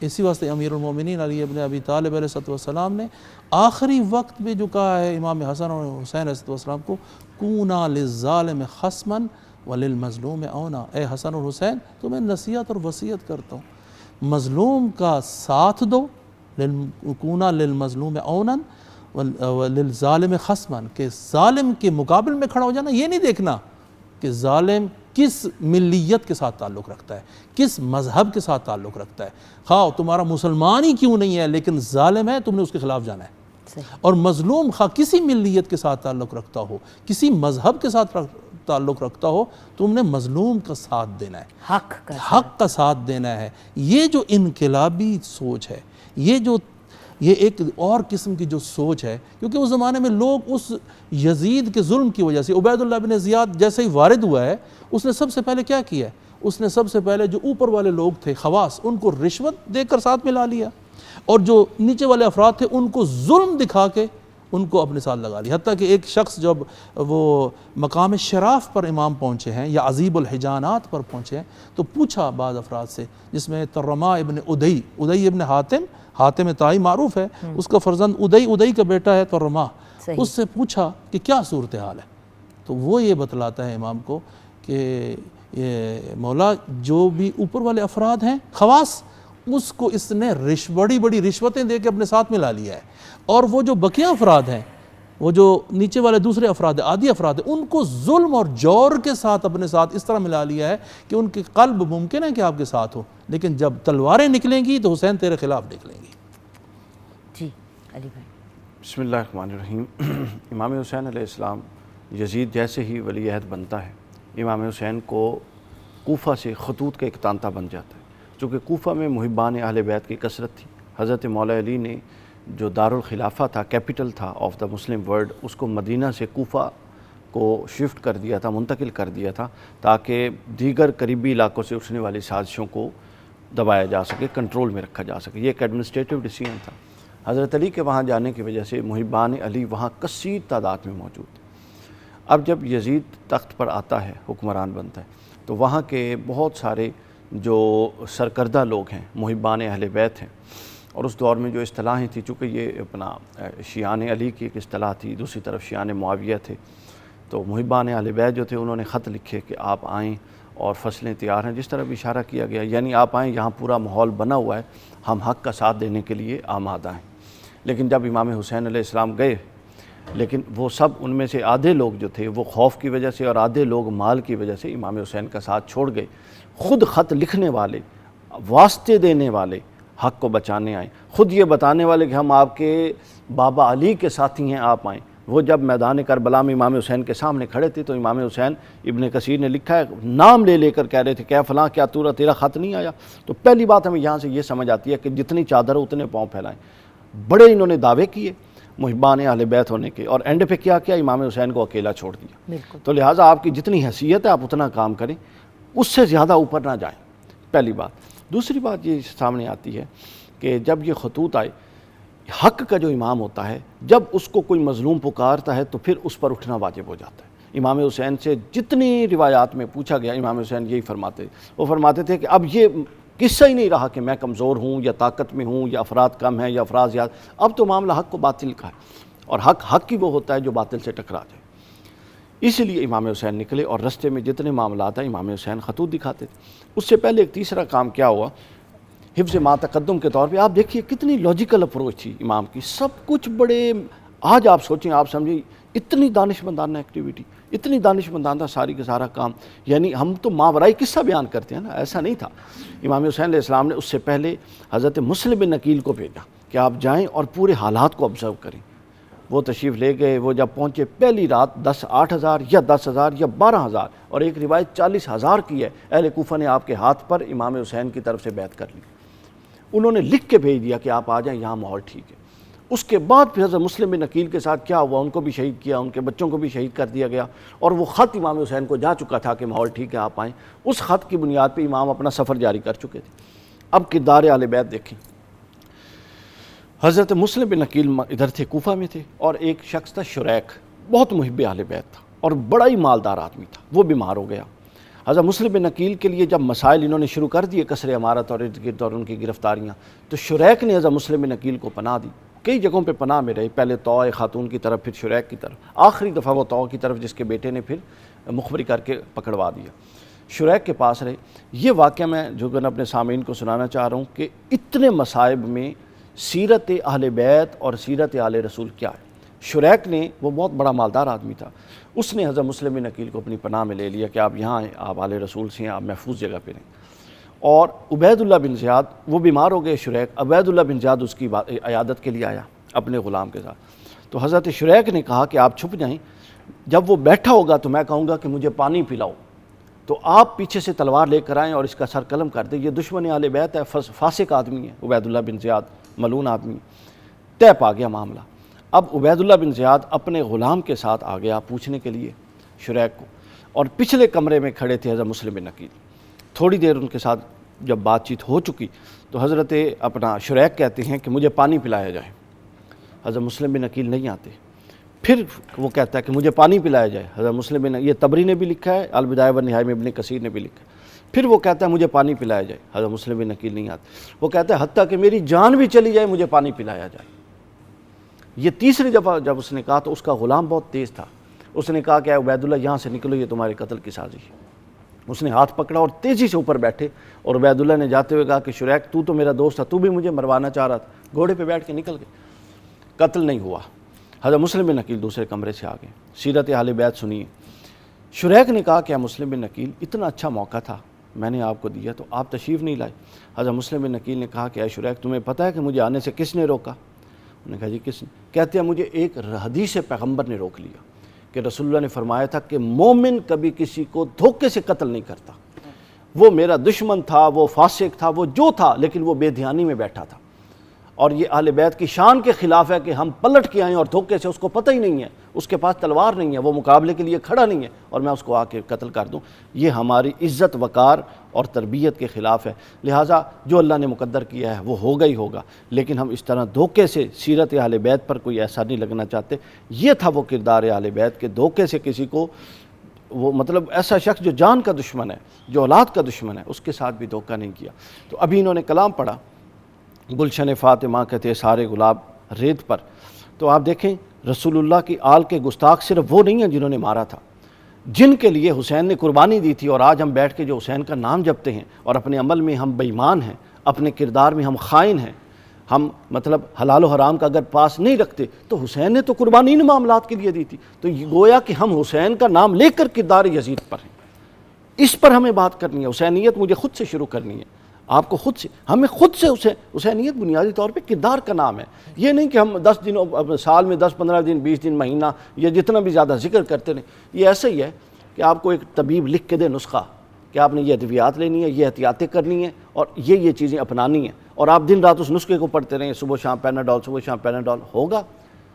اسی واسطے امیر المومنین علی ابن ابی طالب علیہ السلام نے آخری وقت میں جو کہا ہے امام حسن اور حسین علیہ السلام کو، کونا للظالم خصما وللمظلوم اونا، اے حسن اور حسین تمہیں نصیحت اور وصیت کرتا ہوں، مظلوم کا ساتھ دو، کونا للمظلوم اونا وللظالم خصما، کہ ظالم کے مقابل میں کھڑا ہو جانا، یہ نہیں دیکھنا کہ ظالم کس ملیت کے ساتھ تعلق رکھتا ہے، کس مذہب کے ساتھ تعلق رکھتا ہے، خواہ تمہارا مسلمان ہی کیوں نہیں ہے لیکن ظالم ہے، تم نے اس کے خلاف جانا ہے۔ اور مظلوم خواہ کسی ملیت کے ساتھ تعلق رکھتا ہو، کسی مذہب کے ساتھ تعلق رکھتا ہو، تم نے مظلوم کا ساتھ دینا ہے، حق کا ساتھ دینا ہے۔ یہ جو انقلابی سوچ ہے، یہ ایک اور قسم کی جو سوچ ہے، کیونکہ اس زمانے میں لوگ اس یزید کے ظلم کی وجہ سے، عبید اللہ بن زیاد جیسے ہی وارد ہوا ہے، اس نے سب سے پہلے کیا کیا ہے؟ اس نے سب سے پہلے جو اوپر والے لوگ تھے خواص، ان کو رشوت دے کر ساتھ ملا لیا، اور جو نیچے والے افراد تھے ان کو ظلم دکھا کے ان کو اپنے ساتھ لگا لیا۔ حتیٰ کہ ایک شخص جب وہ مقام شراف پر امام پہنچے ہیں یا عزیب الحجانات پر پہنچے ہیں تو پوچھا بعض افراد سے، جس میں ترما ابن ادئی ابن حاتم طائی معروف ہے، اس کا فرزند ادئی کا بیٹا ہے ترما، اس سے پوچھا کہ کیا صورتحال ہے؟ تو وہ یہ بتلاتا ہے امام کو کہ یہ مولا جو بھی اوپر والے افراد ہیں خواص، اس کو اس نے بڑی بڑی رشوتیں دے کے اپنے ساتھ ملا لیا ہے، اور وہ جو بقیہ افراد ہیں، وہ جو نیچے والے دوسرے افراد ہیں، عادی افراد ہیں، ان کو ظلم اور جور کے ساتھ اپنے ساتھ اس طرح ملا لیا ہے کہ ان کے قلب ممکن ہے کہ آپ کے ساتھ ہو، لیکن جب تلواریں نکلیں گی تو حسین تیرے خلاف نکلیں گی۔ جی علی بھائی۔ بسم اللہ الرحمن الرحیم۔ امام حسین علیہ السلام یزید جیسے ہی ولی عہد بنتا ہے، امام حسین کو کوفہ سے خطوط کا ایک تانتا بن جاتا ہے، چونکہ کوفہ میں محبان اہل بیت کی کثرت تھی۔ حضرت مولا علی نے جو دارالخلافہ تھا، کیپٹل تھا آف دا مسلم ورلڈ، اس کو مدینہ سے کوفہ کو شفٹ کر دیا تھا، منتقل کر دیا تھا، تاکہ دیگر قریبی علاقوں سے اٹھنے والی سازشوں کو دبایا جا سکے، کنٹرول میں رکھا جا سکے۔ یہ ایک ایڈمنسٹریٹو ڈیسیژن تھا۔ حضرت علی کے وہاں جانے کی وجہ سے محبان علی وہاں کثیر تعداد میں موجود تھے۔ اب جب یزید تخت پر آتا ہے، حکمران بنتا ہے، تو وہاں کے بہت سارے جو سرکردہ لوگ ہیں، محبان اہل بیت ہیں، اور اس دور میں جو اصطلاحیں تھیں، چونکہ یہ اپنا شیعان علی کی ایک اصطلاح تھی، دوسری طرف شیعان معاویہ تھے، تو محبان اہل بیت جو تھے انہوں نے خط لکھے کہ آپ آئیں اور فصلیں تیار ہیں، جس طرح بھی اشارہ کیا گیا، یعنی آپ آئیں، یہاں پورا ماحول بنا ہوا ہے، ہم حق کا ساتھ دینے کے لیے آمادہ ہیں۔ لیکن جب امام حسین علیہ السلام گئے، لیکن وہ سب ان میں سے آدھے لوگ جو تھے وہ خوف کی وجہ سے اور آدھے لوگ مال کی وجہ سے امام حسین کا ساتھ چھوڑ گئے۔ خود خط لکھنے والے، واسطے دینے والے حق کو بچانے آئیں، خود یہ بتانے والے کہ ہم آپ کے بابا علی کے ساتھی ہیں، آپ آئیں۔ وہ جب میدان کربلا میں امام حسین کے سامنے کھڑے تھے تو امام حسین، ابن کثیر نے لکھا ہے، نام لے لے کر کہہ رہے تھے کہ فلاں کیا تیرا خط نہیں آیا؟ تو پہلی بات ہمیں یہاں سے یہ سمجھ آتی ہے کہ جتنی چادر ہو اتنے پاؤں پھیلائیں۔ بڑے انہوں نے دعوے کیے محبان اہل بیت ہونے کے، اور اینڈ پہ کیا امام حسین کو اکیلا چھوڑ دیا۔ تو لہٰذا آپ کی جتنی حیثیت ہے آپ اتنا کام کریں، اس سے زیادہ اوپر نہ جائیں، پہلی بات۔ دوسری بات یہ سامنے آتی ہے کہ جب یہ خطوط آئے، حق کا جو امام ہوتا ہے، جب اس کو کوئی مظلوم پکارتا ہے تو پھر اس پر اٹھنا واجب ہو جاتا ہے۔ امام حسین سے جتنی روایات میں پوچھا گیا، امام حسین یہی فرماتے، وہ فرماتے تھے کہ اب یہ قصہ ہی نہیں رہا کہ میں کمزور ہوں یا طاقت میں ہوں یا افراد کم ہیں یا افراد زیادہ، اب تو معاملہ حق کو باطل کا ہے، اور حق ہی وہ ہوتا ہے جو باطل سے ٹکرا جائے۔ اس لیے امام حسین نکلے اور رستے میں جتنے معاملات ہیں امام حسین خطوط دکھاتے تھے۔ اس سے پہلے ایک تیسرا کام کیا ہوا، حفظ ما تقدم کے طور پہ آپ دیکھیے کتنی لاجیکل اپروچ تھی امام کی، سب کچھ بڑے، آج آپ سوچیں، آپ سمجھیں، اتنی دانشمندانہ ایکٹیویٹی، اتنی دانشمندانہ ساری کا سارا کام، یعنی ہم تو ماورائی قصہ بیان کرتے ہیں نا، ایسا نہیں تھا۔ امام حسین علیہ السلام نے اس سے پہلے حضرت مسلم بن عقیل کو بھیجا کہ آپ جائیں اور پورے حالات کو آبزرو کریں۔ وہ تشریف لے گئے، وہ جب پہنچے پہلی رات 8,000 یا 10,000 یا 12,000 اور ایک روایت 40,000 کی ہے، اہل کوفہ نے آپ کے ہاتھ پر امام حسین کی طرف سے بیعت کر لی۔ انہوں نے لکھ کے بھیج دیا کہ آپ آ جائیں، یہاں ماحول ٹھیک ہے۔ اس کے بعد پھر حضرت مسلم بن عقیل کے ساتھ کیا ہوا، ان کو بھی شہید کیا، ان کے بچوں کو بھی شہید کر دیا گیا، اور وہ خط امام حسین کو جا چکا تھا کہ ماحول ٹھیک ہے آپ آئیں۔ اس خط کی بنیاد پہ امام اپنا سفر جاری کر چکے تھے۔ اب کردار اہل بیت دیکھیں، حضرت مسلم بن عقیل ادھر تھے، کوفہ میں تھے، اور ایک شخص تھا شریک، بہت محب اہل بیت تھا اور بڑا ہی مالدار آدمی تھا، وہ بیمار ہو گیا۔ حضرت مسلم بن عقیل کے لیے جب مسائل انہوں نے شروع کر دیے کسر عمارت اور ارد گرد اور ان کی گرفتاریاں، تو شریک نے حضرت مسلم بن عقیل کو پناہ دی، کئی جگہوں پہ پناہ میں رہے، پہلے طوع خاتون کی طرف، پھر شریک کی طرف، آخری دفعہ وہ طوع کی طرف جس کے بیٹے نے پھر مخبری کر کے پکڑوا دیا، شریک کے پاس رہے۔ یہ واقعہ میں جو کہ اپنے سامعین کو سنانا چاہ رہا ہوں کہ اتنے مصائب میں سیرت اہل بیت اور سیرت آل رسول کیا ہے۔ شریک نے، وہ بہت بڑا مالدار آدمی تھا، اس نے حضرت مسلم بن عقیل کو اپنی پناہ میں لے لیا کہ آپ یہاں آئیں، آپ آل رسول سے ہیں، آپ محفوظ جگہ پہ رہیں۔ اور عبید اللہ بن زیاد، وہ بیمار ہو گئے شریک، عبید اللہ بن زیاد اس کی عیادت کے لیے آیا اپنے غلام کے ساتھ، تو حضرت شریک نے کہا کہ آپ چھپ جائیں، جب وہ بیٹھا ہوگا تو میں کہوں گا کہ مجھے پانی پلاؤ، تو آپ پیچھے سے تلوار لے کر آئیں اور اس کا سر قلم کر دیں، یہ دشمن اہل بیت ہے، فاسق آدمی ہے عبید اللہ بن زیاد، ملعون آدمی۔ طے پا گیا معاملہ۔ اب عبید اللہ بن زیاد اپنے غلام کے ساتھ آ گیا پوچھنے کے لیے شریک کو، اور پچھلے کمرے میں کھڑے تھے حضرت مسلم بن عقیل۔ تھوڑی دیر ان کے ساتھ جب بات چیت ہو چکی تو حضرت اپنا شریک کہتے ہیں کہ مجھے پانی پلایا جائے، حضرت مسلم بن عقیل نہیں آتے، پھر وہ کہتا ہے کہ مجھے پانی پلایا جائے، حضرت مسلم بن، یہ طبری نے بھی لکھا ہے، البدایہ والنہایہ میں ابن کثیر نے بھی لکھا ہے، پھر وہ کہتا ہے مجھے پانی پلایا جائے، حضرت مسلم بن عقیل نہیں آتے، وہ کہتا ہے حتیٰ کہ میری جان بھی چلی جائے مجھے پانی پلایا جائے۔ یہ تیسری دفعہ جب اس نے کہا تو اس کا غلام بہت تیز تھا، اس نے کہا کہ اے عبید اللہ یہاں سے نکلو، یہ تمہارے قتل کی سازش ہے۔ اس نے ہاتھ پکڑا اور تیزی سے اوپر بیٹھے، اور عبید اللہ نے جاتے ہوئے کہا کہ شریک تو میرا دوست تھا، تو بھی مجھے مروانا چاہ رہا تھا، گھوڑے پہ بیٹھ کے نکل گئے، قتل نہیں ہوا۔ حضرت مسلم بن عقیل دوسرے کمرے سے آ گئے، سیرت اہل بیت سنیے۔ شریک نے کہا کہ اے مسلم بن عقیل اتنا اچھا موقع تھا میں نے آپ کو دیا تو آپ تشریف نہیں لائے۔ حضرت مسلم بن عقیل نے کہا کہ اے شریک تمہیں پتہ ہے کہ مجھے آنے سے کس نے روکا؟ انہوں نے کہا جی کس نے؟ کہتے ہیں مجھے ایک حدیث پیغمبر نے روک لیا کہ رسول اللہ نے فرمایا تھا کہ مومن کبھی کسی کو دھوکے سے قتل نہیں کرتا، وہ میرا دشمن تھا، وہ فاسق تھا، وہ جو تھا، لیکن وہ بے دھیانی میں بیٹھا تھا، اور یہ اہل بیت کی شان کے خلاف ہے کہ ہم پلٹ کے آئیں اور دھوکے سے، اس کو پتہ ہی نہیں ہے، اس کے پاس تلوار نہیں ہے، وہ مقابلے کے لیے کھڑا نہیں ہے، اور میں اس کو آ کے قتل کر دوں، یہ ہماری عزت وقار اور تربیت کے خلاف ہے۔ لہٰذا جو اللہ نے مقدر کیا ہے وہ ہوگا ہی ہوگا، لیکن ہم اس طرح دھوکے سے سیرت اہل بیت پر کوئی ایسا نہیں لگنا چاہتے۔ یہ تھا وہ کردار اہل بیت کہ دھوکے سے کسی کو، وہ مطلب ایسا شخص جو جان کا دشمن ہے، جو اولاد کا دشمن ہے، اس کے ساتھ بھی دھوکہ نہیں کیا۔ تو ابھی انہوں نے کلام پڑھا گلشن فاطمہ کہتے سارے گلاب ریت پر، تو آپ دیکھیں رسول اللہ کی آل کے گستاخ صرف وہ نہیں ہیں جنہوں نے مارا تھا، جن کے لیے حسین نے قربانی دی تھی، اور آج ہم بیٹھ کے جو حسین کا نام جپتے ہیں اور اپنے عمل میں ہم بے ایمان ہیں، اپنے کردار میں ہم خائن ہیں، ہم مطلب حلال و حرام کا اگر پاس نہیں رکھتے تو حسین نے تو قربانی ان معاملات کے لیے دی تھی، تو یہ گویا کہ ہم حسین کا نام لے کر کردار یزید پر ہیں، اس پر ہمیں بات کرنی ہے۔ حسینیت مجھے خود سے شروع کرنی ہے، آپ کو خود سے، ہمیں خود سے حسینیت بنیادی طور پہ کردار کا نام ہے، یہ نہیں کہ ہم 10 دن سال میں 10-15 دن 20 دن مہینہ یا جتنا بھی زیادہ ذکر کرتے رہیں۔ یہ ایسا ہی ہے کہ آپ کو ایک طبیب لکھ کے دے نسخہ کہ آپ نے یہ ادویات لینی ہے، یہ احتیاطیں کرنی ہیں، اور یہ چیزیں اپنانی ہیں، اور آپ دن رات اس نسخے کو پڑھتے رہیں، صبح شام پیناڈول، صبح شام پیناڈول، ہوگا؟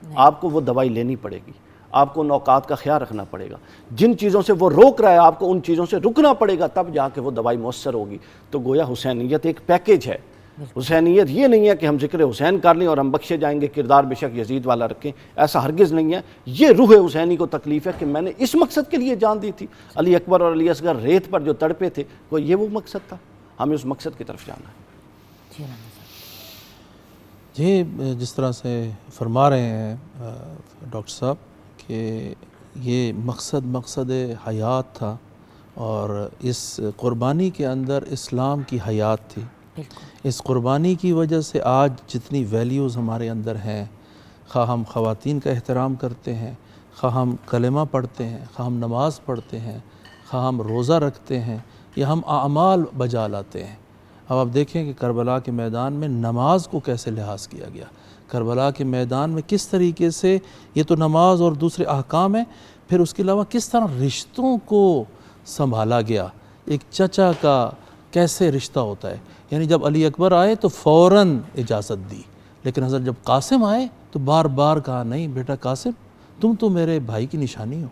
آپ کو وہ دوائی لینی پڑے گی، آپ کو اوقات کا خیال رکھنا پڑے گا، جن چیزوں سے وہ روک رہا ہے آپ کو ان چیزوں سے رکنا پڑے گا، تب جا کے وہ دوائی مؤثر ہوگی۔ تو گویا حسینیت ایک پیکیج ہے، حسینیت یہ نہیں ہے کہ ہم ذکر حسین کر لیں اور ہم بخشے جائیں گے، کردار بے شک یزید والا رکھیں، ایسا ہرگز نہیں ہے۔ یہ روح حسینی کو تکلیف ہے کہ میں نے اس مقصد کے لیے جان دی تھی، علی اکبر اور علی اصغر ریت پر جو تڑپے تھے، کوئی یہ وہ مقصد تھا، ہمیں اس مقصد کی طرف جانا ہے۔ جی جس طرح سے فرما رہے ہیں ڈاکٹر صاحب کہ یہ مقصد حیات تھا، اور اس قربانی کے اندر اسلام کی حیات تھی۔ اس قربانی کی وجہ سے آج جتنی ویلیوز ہمارے اندر ہیں، خواہ ہم خواتین کا احترام کرتے ہیں، خواہ ہم کلمہ پڑھتے ہیں، خواہ ہم نماز پڑھتے ہیں، خواہ ہم روزہ رکھتے ہیں، یا ہم اعمال بجا لاتے ہیں۔ اب آپ دیکھیں کہ کربلا کے میدان میں نماز کو کیسے لحاظ کیا گیا، کربلا کے میدان میں کس طریقے سے، یہ تو نماز اور دوسرے احکام ہیں، پھر اس کے علاوہ کس طرح رشتوں کو سنبھالا گیا، ایک چچا کا کیسے رشتہ ہوتا ہے، یعنی جب علی اکبر آئے تو فوراً اجازت دی، لیکن حضرت جب قاسم آئے تو بار بار کہا نہیں بیٹا قاسم تم تو میرے بھائی کی نشانی ہو۔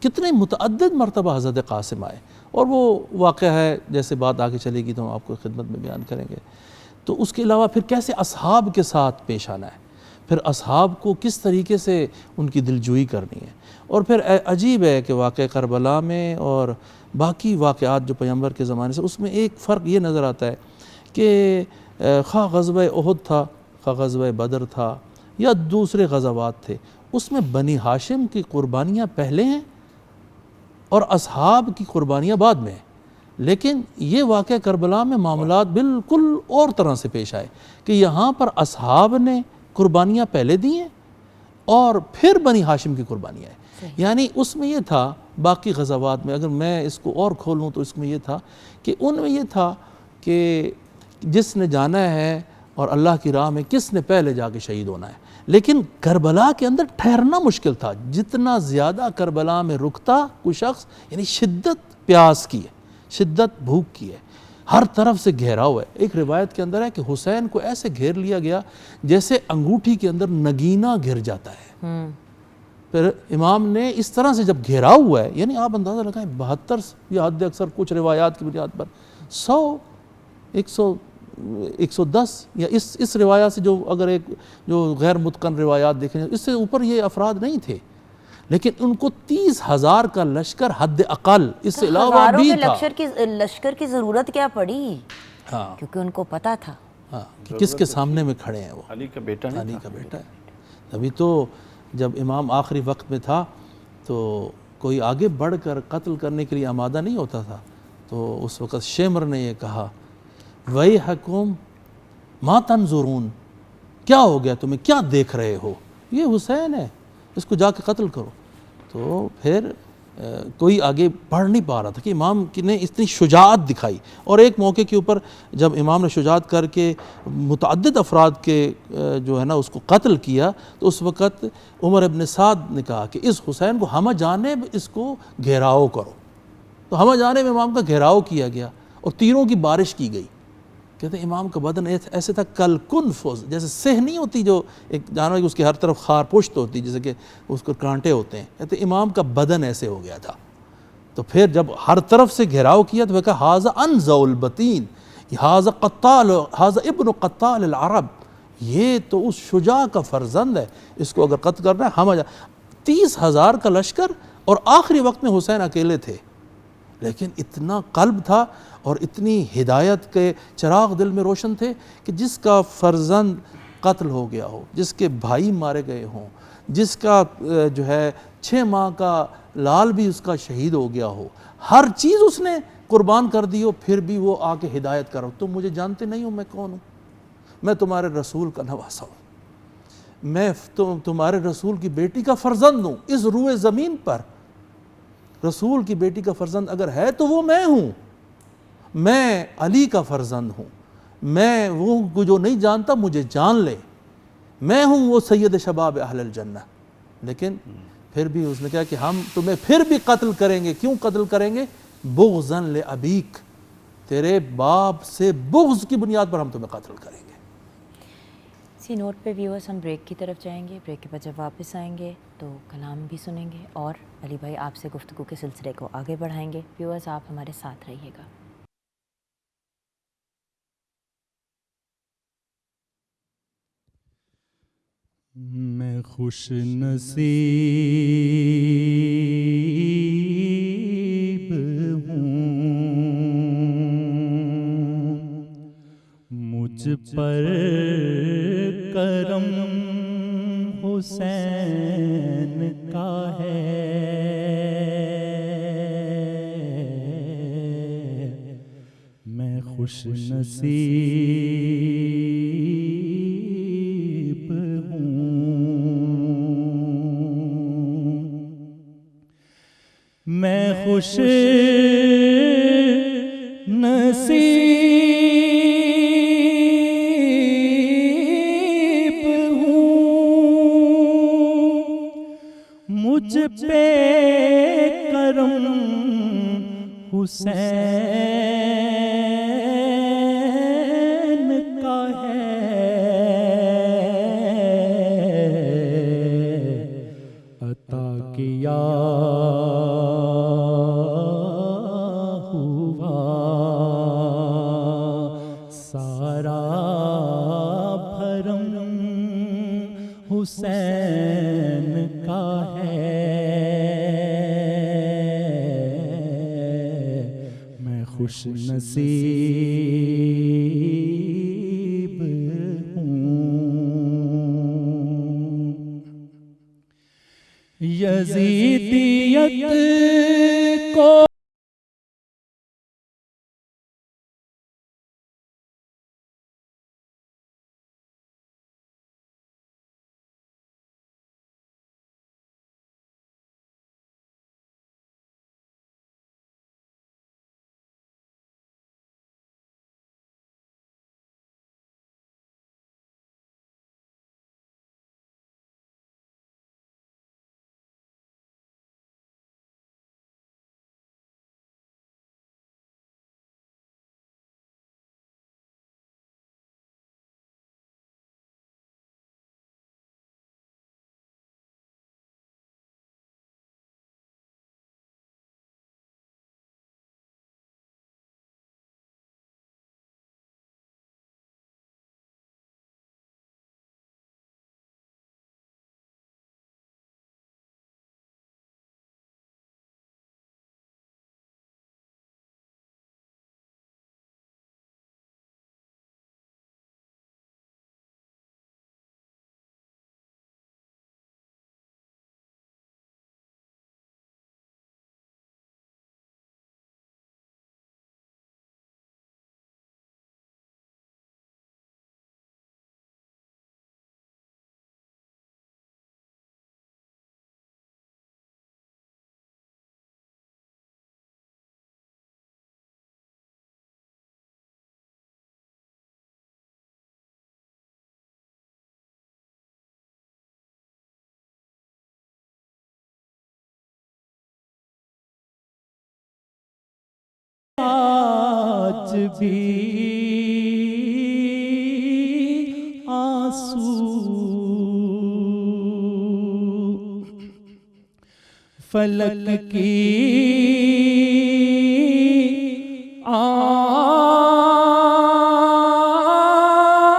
کتنے متعدد مرتبہ حضرت قاسم آئے، اور وہ واقعہ ہے، جیسے بات آگے چلے گی تو ہم آپ کو خدمت میں بیان کریں گے۔ تو اس کے علاوہ پھر کیسے اصحاب کے ساتھ پیش آنا ہے، پھر اصحاب کو کس طریقے سے ان کی دلجوئی کرنی ہے، اور پھر عجیب ہے کہ واقعہ کربلا میں اور باقی واقعات جو پیغمبر کے زمانے سے، اس میں ایک فرق یہ نظر آتا ہے کہ خواہ غزوہ احد تھا، خواہ غزوہ بدر تھا یا دوسرے غزوات تھے، اس میں بنی ہاشم کی قربانیاں پہلے ہیں اور اصحاب کی قربانیاں بعد میں ہیں۔ لیکن یہ واقعہ کربلا میں معاملات بالکل اور طرح سے پیش آئے کہ یہاں پر اصحاب نے قربانیاں پہلے دی ہیں اور پھر بنی ہاشم کی قربانیاں ہیں۔ یعنی اس میں یہ تھا، باقی غزوات میں اگر میں اس کو اور کھولوں تو اس میں یہ تھا کہ ان میں یہ تھا کہ جس نے جانا ہے اور اللہ کی راہ میں کس نے پہلے جا کے شہید ہونا ہے۔ لیکن کربلا کے اندر ٹھہرنا مشکل تھا، جتنا زیادہ کربلا میں رکتا کوئی شخص، یعنی شدت پیاس کی ہے، شدت بھوک کی ہے، ہر طرف سے گھیراؤ ہے۔ ایک روایت کے اندر ہے کہ حسین کو ایسے گھیر لیا گیا جیسے انگوٹھی کے اندر نگینہ گھر جاتا ہے۔ پھر امام نے اس طرح سے جب گھیراؤ ہوا ہے، یعنی آپ اندازہ لگائیں 72 یا حد اکثر کچھ روایات کی بنیاد پر 100 110 یا اس روایات سے، جو اگر ایک جو غیر متقن روایات دیکھیں اس سے اوپر یہ افراد نہیں تھے، لیکن ان کو 30,000 کا لشکر حد اقل، اس سے علاوہ ہزاروں بھی کے تھا۔ لشکر کی ضرورت کیا پڑی؟ ہاں کیونکہ ان کو پتہ تھا کہ کس کے سامنے میں کھڑے ہیں وہ علی کا بیٹا نہیں علی تھا۔ کا بیٹا ہے۔ ابھی تو جب امام آخری وقت میں تھا تو کوئی آگے بڑھ کر قتل کرنے کے لیے آمادہ نہیں ہوتا تھا، تو اس وقت شیمر نے یہ کہا وَيْحَكُمْ مَا تَنْظُرُونَ، کیا ہو گیا تمہیں، کیا دیکھ رہے ہو، یہ حسین ہے، اس کو جا کے قتل کرو۔ تو پھر کوئی آگے بڑھ نہیں پا رہا تھا کہ امام نے اتنی شجاعت دکھائی، اور ایک موقع کے اوپر جب امام نے شجاعت کر کے متعدد افراد کے جو ہے نا اس کو قتل کیا، تو اس وقت عمر ابن سعد نے کہا کہ اس حسین کو ہمہ جانب اس کو گھیراؤ کرو، تو ہمہ جانب امام کا گھیراؤ کیا گیا اور تیروں کی بارش کی گئی۔ کہتے ہیں امام کا بدن ایسے تھا کل کنفذ، جیسے سہ نہیں ہوتی جو ایک جانور کی اس کی ہر طرف خار پشت ہوتی جیسے کہ اس کو کانٹے ہوتے ہیں، کہتے ہیں امام کا بدن ایسے ہو گیا تھا۔ تو پھر جب ہر طرف سے گھیراؤ کیا تو وہ کہا ھذا انزع البطین، ھذا قتال، ھذا ابن قتال العرب، یہ تو اس شجاع کا فرزند ہے، اس کو اگر قتل کرنا ہے ہم 30,000 کا لشکر، اور آخری وقت میں حسین اکیلے تھے، لیکن اتنا قلب تھا اور اتنی ہدایت کے چراغ دل میں روشن تھے کہ جس کا فرزند قتل ہو گیا ہو، جس کے بھائی مارے گئے ہوں، جس کا جو ہے 6 ماہ کا لال بھی اس کا شہید ہو گیا ہو، ہر چیز اس نے قربان کر دی ہو، پھر بھی وہ آ کے ہدایت کرو، تم مجھے جانتے نہیں ہو میں کون ہوں، میں تمہارے رسول کا نواسا ہوں، میں تمہارے رسول کی بیٹی کا فرزند ہوں، اس روئے زمین پر رسول کی بیٹی کا فرزند اگر ہے تو وہ میں ہوں، میں علی کا فرزند ہوں، میں وہ جو نہیں جانتا مجھے جان لے، میں ہوں وہ سید شباب اہل الجنہ۔ لیکن پھر بھی اس نے کہا کہ ہم تمہیں پھر بھی قتل کریں گے، کیوں قتل کریں گے؟ بغضاً لأبیک، تیرے باپ سے بغض کی بنیاد پر ہم تمہیں قتل کریں گے۔ اسی نوٹ پہ ویورز ہم بریک کی طرف جائیں گے، بریک کے بعد جب واپس آئیں گے تو کلام بھی سنیں گے اور علی بھائی آپ سے گفتگو کے سلسلے کو آگے بڑھائیں گے۔ ویورز آپ ہمارے ساتھ رہیے گا۔ میں خوش نصیب ہوں، مجھ پر کرم حسین کا ہے، میں خوش نصیب میں خوش نصیب ہوں، مجھ پہ کرم حسین کا ہے، عطا کیا حسین کا ہے، نصیب ہوں، یزیدیت کو آج بھی آنسو فلک کی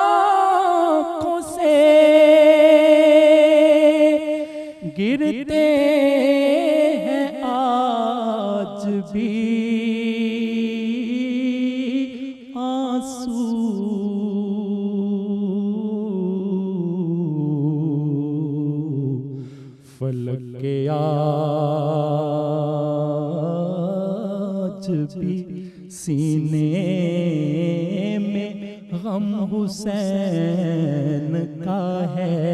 آنکھوں سے گرتے ہیں آج بھی آنسو، فلک کے آج بھی سینے میں غم حسین کا ہے،